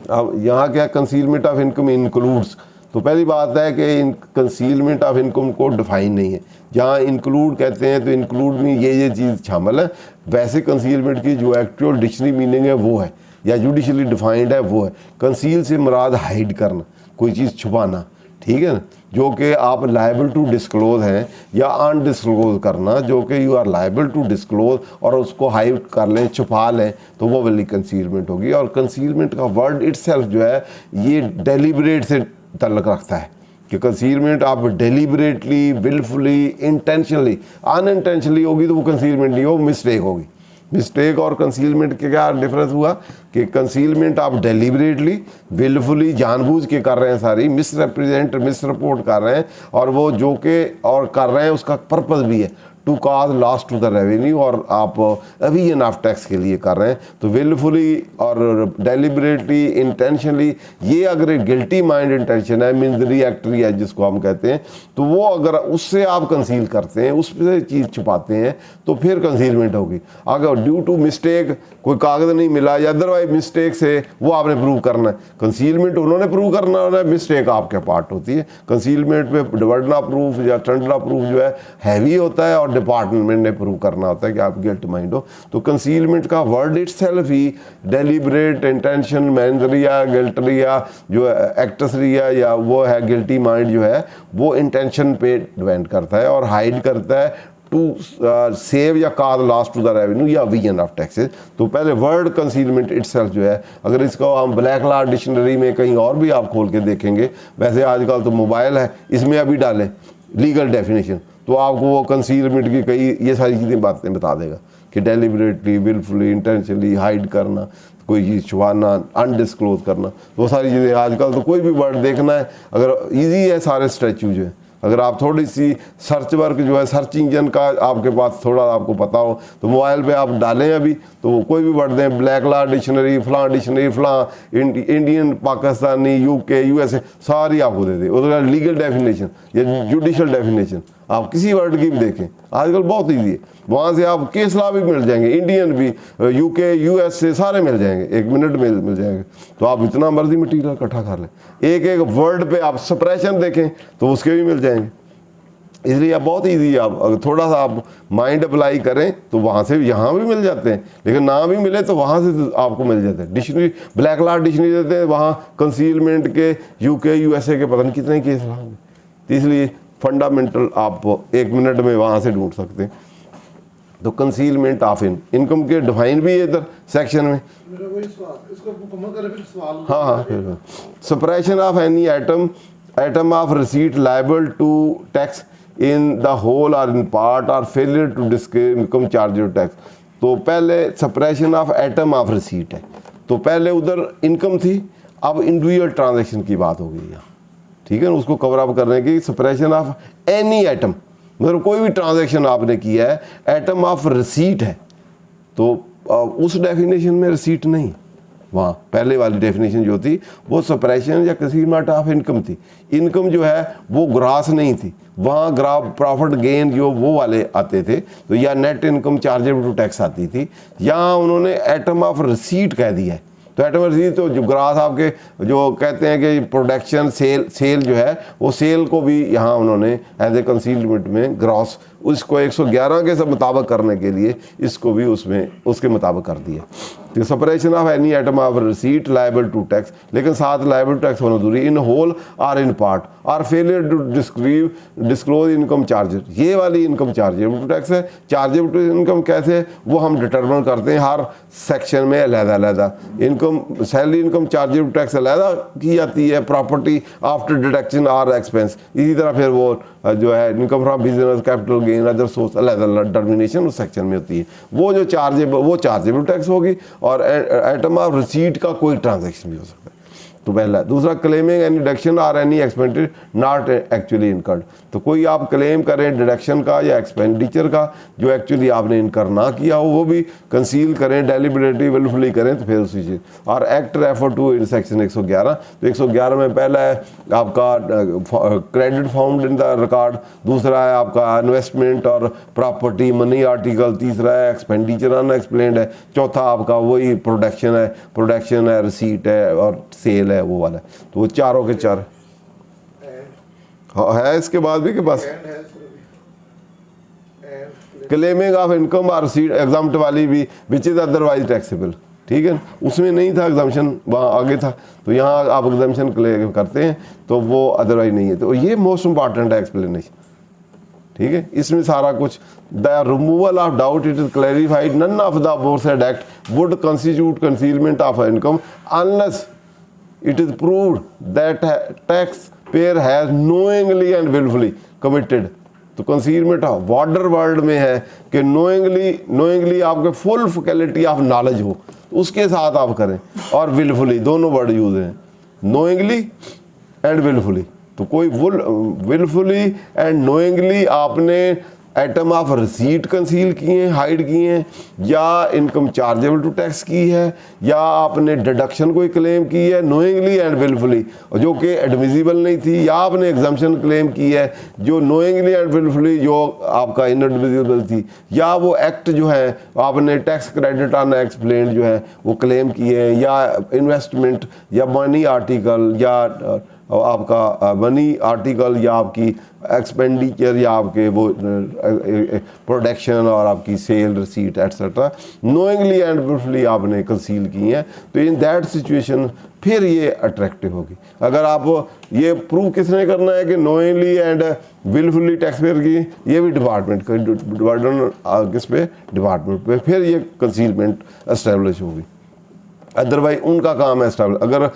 अब यहाँ क्या, कंसीलमेंट ऑफ इनकम इंक्लूड्स, तो पहली बात है कि कंसीलमेंट ऑफ इनकम को डिफाइन नहीं है, जहाँ इंक्लूड कहते हैं तो इंक्लूड में ये चीज़ शामिल है, वैसे कंसीलमेंट की जो एक्चुअल डिक्शनरी मीनिंग है वो है, या जुडिशली डिफाइंड है वो है। कंसील से मुराद हाइड करना, कोई चीज़ छुपाना, ठीक है ना, जो कि आप लायबल टू डिस्क्लोज हैं, या अनडिस्क्लोज करना जो कि you are liable to disclose और उसको हाइड कर लें, छुपा लें, तो वो वाली कंसीलमेंट होगी। और कंसीलमेंट का वर्ड इटसेल्फ जो है ये डेलिबरेट से तल्लुक़ रखता है कि कंसीलमेंट आप डेलिबरेटली, विलफुली, इंटेंशनली, अनइंटेंशनली होगी तो वो कंसीलमेंट नहीं हो, मिस्टेक होगी। मिस्टेक और कंसीलमेंट के क्या डिफरेंस हुआ कि कंसीलमेंट आप डेलिबरेटली, विलफुली, जानबूझ के कर रहे हैं, सारी मिसरिप्रेजेंट, मिसरिपोर्ट कर रहे हैं, और वो जो के और कर रहे हैं उसका पर्पस भी है to cause loss to the revenue, और आप एविजन ऑफ टैक्स के लिए कर रहे हैं। तो विलफुली और डेलिबरेटली, इंटेंशनली, ये अगर गिल्टी माइंड इंटेंशन है, मिंजरी एक्टरी है जिसको हम कहते हैं, तो वो अगर उससे आप कंसील करते हैं, उससे चीज़ छुपाते हैं, तो फिर कंसीलमेंट होगी। अगर ड्यू टू मिस्टेक कोई कागज़ नहीं मिला या अदरवाइज मिस्टेक से वो आपने प्रूव करना है, कंसीलमेंट उन्होंने प्रूव करना है, मिस्टेक आपके पार्ट होती है। कंसीलमेंट में बर्डन ऑफ प्रूफ या स्टैंडर्ड ऑफ प्रूफ जो है हैवी होता है, और डिपार्टमेंट ने प्रूव करना होता है कि आप गिल्ट माइंड हो। तो कंसीलमेंट का वर्ड इटसेल्फ ही डेलिबरेट, इंटेंशन, मैनरिया, गिल्टरिया, जो एक्टसरिया या वो है गिल्टी माइंड जो है वो इंटेंशन पे डिपेंड करता है, और हाइड करता है टू सेव या cause loss to the revenue या विजन ऑफ टैक्सेस। तो पहले वर्ड कंसीलमेंट इटसेल्फ जो है, अगर इसको हम ब्लैक लॉ डिक्शनरी में कहीं और भी आप खोल के देखेंगे, वैसे आजकल तो मोबाइल है, इसमें अभी डालें लीगल डेफिनेशन, तो आपको वो कंसीलमेंट की कई ये सारी चीज़ें बातें बता देगा कि डेलिबरेटली, विलफुली, इंटेंशनली, हाइड करना, कोई चीज़ छुपाना, अनडिस्क्लोज करना, वो सारी चीज़ें। आजकल तो कोई भी वर्ड देखना है, अगर इजी है सारे स्टैच्यू जो है, अगर आप थोड़ी सी सर्च वर्क जो है, सर्च इंजन का आपके पास थोड़ा आपको पता हो, तो मोबाइल पे आप डालें अभी, तो कोई भी वर्ड दें, ब्लैक लॉ डिक्शनरी, फलां इंडियन, पाकिस्तानी, UK, USA, सारी आपको दे दे, उसका लीगल डेफिनेशन या जुडिशल डेफिनेशन आप किसी वर्ड की भी देखें, आजकल बहुत ईजी है। वहाँ से आप केस लॉ भी मिल जाएंगे, इंडियन भी, यूके, यूएस से सारे मिल जाएंगे, 1 मिनट में मिल जाएंगे। तो आप इतना मर्जी मटीरियल इकट्ठा कर लें, एक एक वर्ड पे आप सप्रेशन देखें तो उसके भी मिल जाएंगे। इसलिए आप बहुत ईजी है, आप अगर थोड़ा सा आप माइंड अप्लाई करें तो वहाँ से यहाँ भी मिल जाते हैं, लेकिन ना भी मिले तो वहाँ से तो आपको मिल जाते हैं। डिक्शनरी, ब्लैक लॉ डिक्शनरी देते हैं, वहाँ कंसीलमेंट के, यूके, यूएसए के पता नहीं कितने केस होंगे। तो इसलिए फंडामेंटल आप 1 मिनट में वहाँ से ढूंढ सकते हैं। तो कंसीलमेंट ऑफ इनकम के डिफाइन भी है इधर सेक्शन में। मेरा वही सवाल, इसको मुकम्मल करें फिर सवाल। हाँ, फिर suppression of any item of receipt liable to tax in the whole or in part or failure to disclaim income chargeable tax. तो पहले suppression of item of receipt है, तो पहले उधर इनकम थी, अब इंडिविजुअल ट्रांजैक्शन की बात हो गई यहाँ, ठीक है ना। उसको कवर अप करने की सप्रेशन ऑफ एनी आइटम, मतलब कोई भी ट्रांजैक्शन आपने किया है, आइटम ऑफ रिसीट है, तो उस डेफिनेशन में रिसीट नहीं, वहाँ पहले वाली डेफिनेशन जो थी वो सप्रेशन या कंसीलमेंट ऑफ इनकम थी। इनकम जो है वो ग्रास नहीं थी, वहाँ प्रॉफिट गेन जो वो वाले आते थे, तो या net income chargeable to tax आती थी। यहाँ उन्होंने आइटम ऑफ रिसीट कह दिया है, तो आइटम ऑफ रिसीट तो जो ग्रास आपके जो कहते हैं कि प्रोडक्शन सेल जो है वो सेल को भी यहाँ उन्होंने एज ए कंसीलमेंट में ग्रॉस उसको 111 के सब मुताबिक करने के लिए इसको भी उसमें उसके मुताबिक कर दिया। तो separation of any item of receipt liable to tax, लेकिन साथ लायबल टू टैक्स होना जरूरी, in whole or in part or failure to disclose income charges. ये वाली इनकम चार्जेबल टू टैक्स है। चार्जेबल टू इनकम कैसे, वो हम डिटरमिन करते हैं हर सेक्शन में अलग-अलग। Income salary income chargeable to tax अलग की जाती है, प्रॉपर्टी आफ्टर डिडक्शन और एक्सपेंस। इसी तरह फिर वो जो है income from business, capital gain, other source, अलग-अलग डिटर्मिनेशन उस सेक्शन में होती है। वो जो चार्जेबल टैक्स होगी, और आइटम ऑफ रिसीट का कोई ट्रांजैक्शन भी हो सकता है। तो पहला। दूसरा, क्लेमिंग एनी डिडक्शन और any expenditure not actually incurred. तो कोई आप क्लेम करें डिडक्शन का या एक्सपेंडिचर का जो एक्चुअली आपने इनकर ना किया हो, वो भी कंसील करें, डेलिबरेटली विलफुली करें, तो फिर उसी चीज़। और act refer to in section 111। तो 111 में पहला है आपका credit found in the record, दूसरा है आपका इन्वेस्टमेंट और प्रॉपर्टी मनी आर्टिकल, तीसरा है एक्सपेंडिचर अनएक्सप्लेन्ड है, चौथा आपका वही प्रोडक्शन है, रिसीट है और सेल है वो वाला। तो वो चारों के चार है। इसके बाद भी के पास क्लेमिंग ऑफ इनकम और रिसीट एग्जाम्प्ट वाली भी विच इज अदरवाइज टैक्सेबल, ठीक है। उसमें नहीं था एग्जाम्पशन, वहाँ आगे था, तो यहाँ आप एग्जाम्पशन क्लेम करते हैं तो वो अदरवाइज नहीं है। तो ये मोस्ट इंपॉर्टेंट है एक्सप्लेनेशन, ठीक है। इसमें सारा कुछ the removal of doubt it is clarified none of the aforesaid act would constitute concealment of income unless it is proved that taxpayer has knowingly and willfully committed। तो concealment वार्डर word में है कि knowingly आपके full faculty of knowledge हो, तो उसके साथ आप करें, और विलफुली दोनों वर्ड यूज हैं, नोइंगली एंड विलफुली। तो कोई विलफुली एंड नोइंगली आपने आइटम ऑफ रिसीट कंसील किए, हाइड किए हैं, या इनकम चार्जेबल टू टैक्स की है, या आपने डिडक्शन कोई क्लेम की है नोइंगली एंड विलफुली जो कि एडमिसिबल नहीं थी, या आपने एग्जाम्पशन क्लेम की है जो नोइंगली एंड विलफुली जो आपका इनएडमिसिबल थी, या वो एक्ट जो है आपने टैक्स क्रेडिट अनएक्सप्लेन्ड जो है वो क्लेम किए हैं, या इन्वेस्टमेंट या मनी आर्टिकल या आपका मनी आर्टिकल या आपकी एक्सपेंडिचर या आपके वो प्रोडक्शन और आपकी sale receipt etcetera knowingly and wilfully आपने कंसील की हैं, तो इन दैट सिचुएशन फिर ये अट्रैक्टिव होगी। अगर आप ये प्रूव किसने करना है कि knowingly and wilfully tax payer की, ये भी डिपार्टमेंट किस पे, डिपार्टमेंट पे, फिर ये कंसीलमेंट एस्टेब्लिश होगी। अदरवाइज उनका काम है एस्टेब्लिश। अगर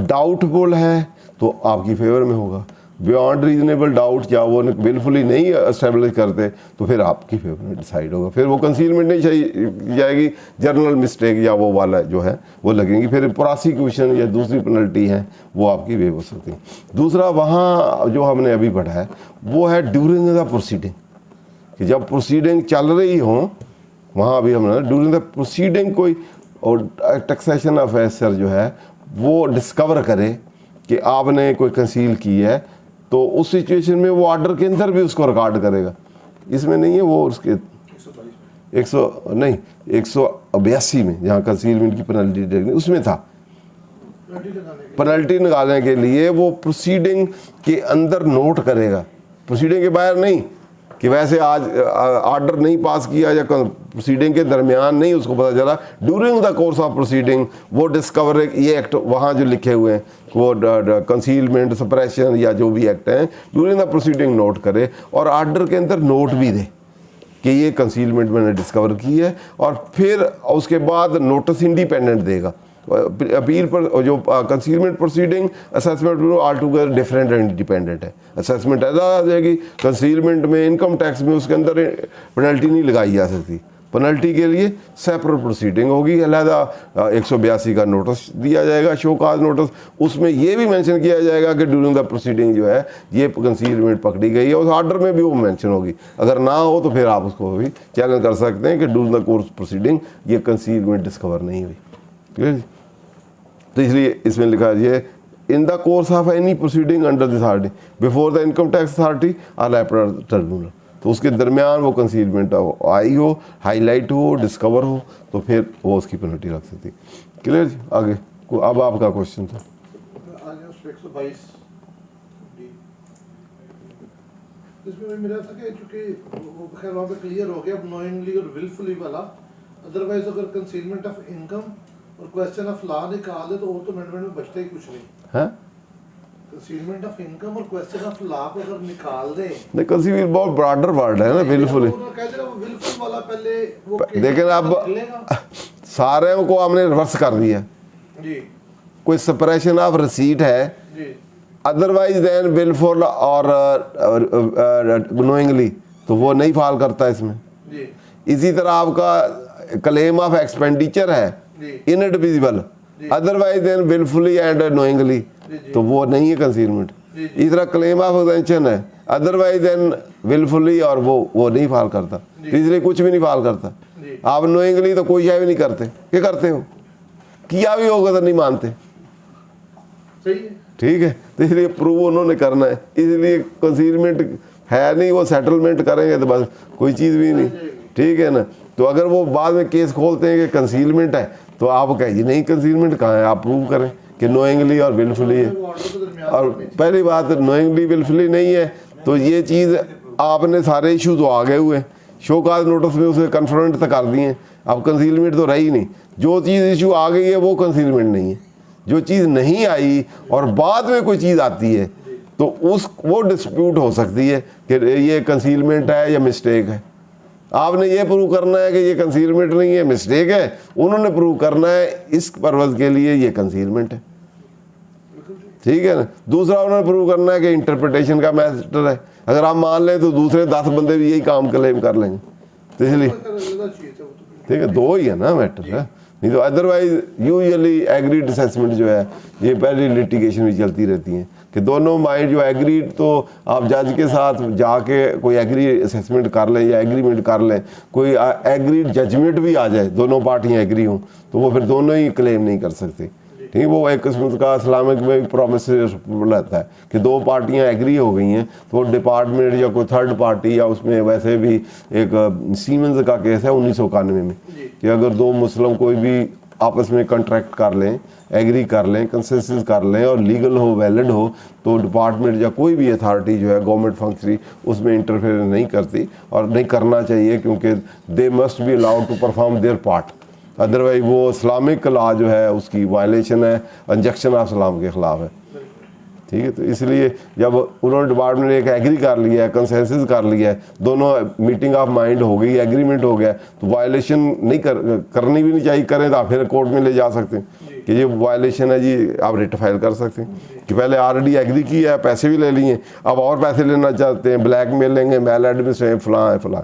डाउटफुल है तो आपकी फेवर में होगा, बियॉन्ड रीजनेबल डाउट या वो बिल्कुल ही नहीं एस्टेब्लिश करते तो फिर आपकी फेवर में डिसाइड होगा, फिर वो कंसीलमेंट नहीं चाहिए जाएगी, जर्नल मिस्टेक या वो वाला जो है वो लगेंगी, फिर प्रोसिक्यूशन या दूसरी पेनल्टी है वो आपकी वेव हो सकती है। दूसरा वहाँ जो हमने अभी पढ़ा है वो है ड्यूरिंग द प्रोसीडिंग, कि जब प्रोसीडिंग चल रही हो वहाँ अभी हमने ड्यूरिंग द प्रोसीडिंग कोई और टैक्सेशन ऑफिसर जो है वो डिस्कवर करे कि आपने कोई कंसील की है तो उस सिचुएशन में वो ऑर्डर के अंदर भी उसको रिकॉर्ड करेगा। इसमें नहीं है, वो उसके 182 में जहाँ कंसीलमेंट की पेनल्टी देखनी उसमें था। पेनल्टी निकालने के लिए वो प्रोसीडिंग के अंदर नोट करेगा, प्रोसीडिंग के बाहर नहीं, कि वैसे आज ऑर्डर नहीं पास किया या प्रोसीडिंग के दरमियान नहीं उसको पता चला, during the course of proceeding वो डिस्कवर, ये एक्ट वहाँ जो लिखे हुए हैं वो कंसीलमेंट, सप्रेशन या जो भी एक्ट हैं, ड्यूरिंग द प्रोसीडिंग नोट करे और ऑर्डर के अंदर नोट भी दे कि ये कंसीलमेंट मैंने डिस्कवर की है, और फिर उसके बाद नोटिस इंडिपेंडेंट देगा। अपील पर जो concealment proceeding, assessment all together different and independent है। असेसमेंट ऐसा आ जाएगी, कंसीलमेंट में इनकम टैक्स में उसके अंदर पेनल्टी नहीं लगाई जा सकती, पेनल्टी के लिए सेपरेट प्रोसीडिंग होगी, अलहदा 182 का नोटिस दिया जाएगा, शो काज नोटिस। उसमें ये भी मेंशन किया जाएगा कि ड्यूरिंग द प्रोसीडिंग जो है ये कंसीलमेंट पकड़ी गई है, उस ऑर्डर में भी वो मेंशन होगी। अगर ना हो तो फिर आप उसको भी चैलेंज कर सकते हैं कि ड्यूरिंग द कोर्स प्रोसीडिंग ये कंसीलमेंट डिस्कवर नहीं हुई। क्लियर जी? तो इसलिए इसमें लिखा है इन the course of any proceeding under this authority before the income tax authority और एपरेट ट्रिब्यूनल, तो उसके दरमियान वो कंसीलमेंट आई हो, हाईलाइट हो, डिस्कवर हो, तो फिर वो उसकी पेनल्टी रख सकती। क्लियर जी? आगे अब आपका क्वेश्चन था। आगे उस 122 इसमें मेरा था कि चूंकि वो खैर वहाँ पे क्लियर हो गया अब नोइंगली और विलफुली वाला, अदरवाइज अगर कंसीलमेंट ऑफ इनकम और क्वेश्चन ऑफ लॉ निकाल दे तो वो तो अमेंडमेंट में बचता ही कुछ नहीं है। कंसीलमेंट ऑफ इनकम और क्वेश्चन ऑफ लॉ को अगर निकाल दें, नहीं कंसीलमेंट बहुत ब्रॉडर वर्ड है ना, विलफुली। विलफुल वाला पहले वो लेकिन अब सारे को हमने रिवर्स कर दिया जी, कोई सेपरेशन ऑफ रिसीट है जी, अदरवाइज देन विलफुल और नोइंगली, तो वो नहीं फॉल करता इसमें जी। इसी तरह आपका क्लेम ऑफ एक्सपेंडिचर है inadmissible, otherwise than wilfully and knowingly, तो वो नहीं है कंसीलमेंट। इस तरह क्लेम ऑफ एग्जेंशन है अदरवाइज देन विलफुली, और वो नहीं फॉल करता, इसलिए कुछ भी नहीं फॉल करता। आप नोइंगली तो कोई शायद भी नहीं करते, क्या करते हो, किया भी होगा तो नहीं मानते, सही है, ठीक है। तो इसलिए प्रूव उन्होंने करना है, इसलिए कंसीलमेंट है नहीं, वो सेटलमेंट करेंगे तो बस कोई चीज़ भी नहीं, ठीक है ना। तो अगर वो बाद में केस खोलते हैं कि कंसीलमेंट है, तो आप कहिए नहीं कंसीलमेंट कहाँ है, आप प्रूव करें कि नोइंगली और विलफुली है। और पहली बात नोइंगली विलफुली नहीं है, तो ये चीज़ आपने सारे इशू तो आ गए हुए, शो काज नोटिस में उसे कन्फ्रंट तो कर दिए, अब कंसीलमेंट तो रही नहीं। जो चीज़ इशू आ गई है वो कंसीलमेंट नहीं है, जो चीज़ नहीं आई और बाद में कोई चीज़ आती है तो वो डिस्प्यूट हो सकती है कि ये कंसीलमेंट है या मिस्टेक है। आपने ये प्रूव करना है कि ये कंसीलमेंट नहीं है, मिस्टेक है, उन्होंने प्रूव करना है इस पर्पज़ के लिए ये कंसीलमेंट है, ठीक है ना। दूसरा उन्होंने प्रूव करना है कि इंटरप्रिटेशन का मैटर है, अगर आप मान लें तो दूसरे 10 बंदे भी यही काम क्लेम कर लेंगे, तो इसलिए ठीक है, दो ही है ना मैटर है, नहीं तो अदरवाइज यूजुअली एग्रीड असेसमेंट जो है ये पहले लिटिगेशन में चलती रहती हैं कि दोनों माइंड जो एग्रीड, तो आप जज के साथ जाके कोई एग्री असेसमेंट कर लें या एग्रीमेंट कर लें, कोई एग्रीड जजमेंट भी आ जाए, दोनों पार्टियां एग्री हों, तो वो फिर दोनों ही क्लेम नहीं कर सकते, ठीक है। वो एक किस्म का इस्लामिक में प्रॉमिस रहता है कि दो पार्टियां एग्री हो गई हैं, तो डिपार्टमेंट या कोई थर्ड पार्टी, या उसमें वैसे भी एक सीमेंस का केस है 1991 में कि अगर दो मुस्लिम कोई भी आपस में कॉन्ट्रैक्ट कर लें, एग्री कर लें, कंसेंसस कर लें और लीगल हो, वैलिड हो, तो डिपार्टमेंट या कोई भी अथॉरिटी जो है गवर्नमेंट फंक्शनरी उसमें इंटरफेयर नहीं करती, और नहीं करना चाहिए, क्योंकि they must be allowed to perform their part, otherwise वो इस्लामिक लॉ जो है उसकी वायलेशन है, इंजेक्शन ऑफ इस्लाम के ख़िलाफ़ है, ठीक है। तो इसलिए जब उन्होंने डिपार्टमेंट ने एक एग्री कर लिया है, कंसेंसस कर लिया है, दोनों मीटिंग ऑफ माइंड हो गई, एग्रीमेंट हो गया, तो वायलेशन नहीं करनी भी नहीं चाहिए, करें तो आप फिर कोर्ट में ले जा सकते हैं कि ये वायलेशन है जी, आप रिट फाइल कर सकते हैं कि पहले ऑलरेडी एग्री किया है, पैसे भी ले लिए, अब और पैसे लेना चाहते हैं, ब्लैक मेल लेंगे, मेल एडमिनिस्ट्रेशन फलां है फलां।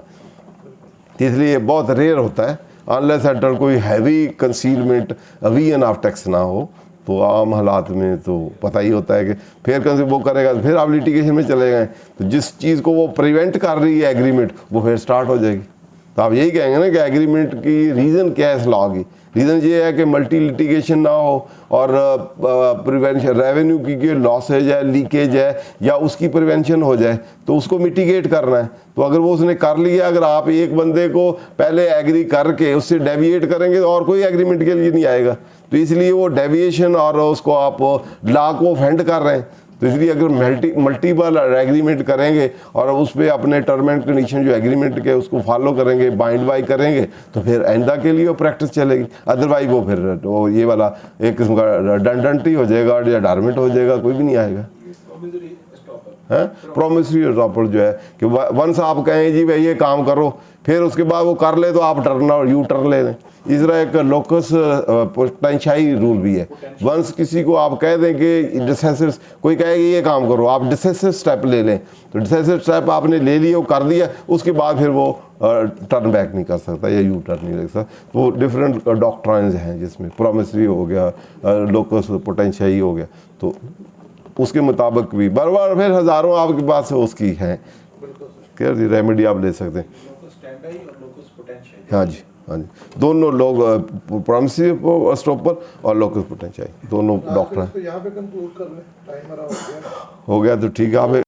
इसलिए बहुत रेयर होता है अनलेस एंड कोई heavy concealment Avian of tax ना हो, तो आम हालात में तो पता ही होता है कि फिर वो करेगा, फिर आप लिटिगेशन में चले गए, तो जिस चीज़ को वो प्रिवेंट कर रही है एग्रीमेंट, वो फिर स्टार्ट हो जाएगी, तो आप यही कहेंगे ना कि एग्रीमेंट की रीज़न क्या है इस लॉ की। रीज़न ये है कि मल्टी लिटिगेशन ना हो और प्रिवेंशन रेवेन्यू की जो लॉसेज है, लीकेज है, या उसकी प्रिवेंशन हो जाए, तो उसको मिटिगेट करना है। तो अगर वो उसने कर लिया, अगर आप एक बंदे को पहले एग्री करके उससे डेविएट करेंगे तो और कोई एग्रीमेंट के लिए नहीं आएगा। तो इसलिए वो डेविएशन और उसको आप लॉ को ऑफेंड कर रहे हैं। तो इसलिए अगर मल्टीपल एग्रीमेंट करेंगे और उस पर अपने टर्म एंड कंडीशन जो एग्रीमेंट के उसको फॉलो करेंगे, बाइंड बाई करेंगे, तो फिर आइंदा के लिए वो प्रैक्टिस चलेगी। अदरवाइज वो फिर वो ये वाला एक किस्म का रिडंडेंट ही हो जाएगा या डार्मेंट हो जाएगा, कोई भी नहीं आएगा। है प्रोमिसरी स्टॉपर जो है कि वंस आप कहें जी भाई ये काम करो, फिर उसके बाद वो कर ले तो आप टर्न और यू टर्न ले लें। इस तरह एक लोकस पोटेंशियल रूल भी है। वंस किसी को आप कह दें कि डिसेसिव, कोई कहेगा ये काम करो, आप डिसेसिव स्टेप ले लें, तो डिसेसिव स्टेप आपने ले लिया, वो कर दिया, उसके बाद फिर वो टर्न बैक नहीं कर सकता या यू टर्न नहीं ले सकता। वो डिफरेंट डॉक्ट्राइन्स हैं जिसमें प्रोमिसरी हो गया, लोकस पोटेंशियल हो गया, तो उसके मुताबिक भी बराबर फिर हज़ारों आपके पास उसकी हैं क्या जी रेमेडी आप ले सकते हैं। हाँ जी, हाँ जी, दोनों लोग प्रोमिसरी स्टॉपर और लोकस पोटेंशियल दोनों डॉक्टर हैं। यहाँ पे कंक्लूड कर लें, टाइम हमारा हो गया। हो गया तो ठीक है। आप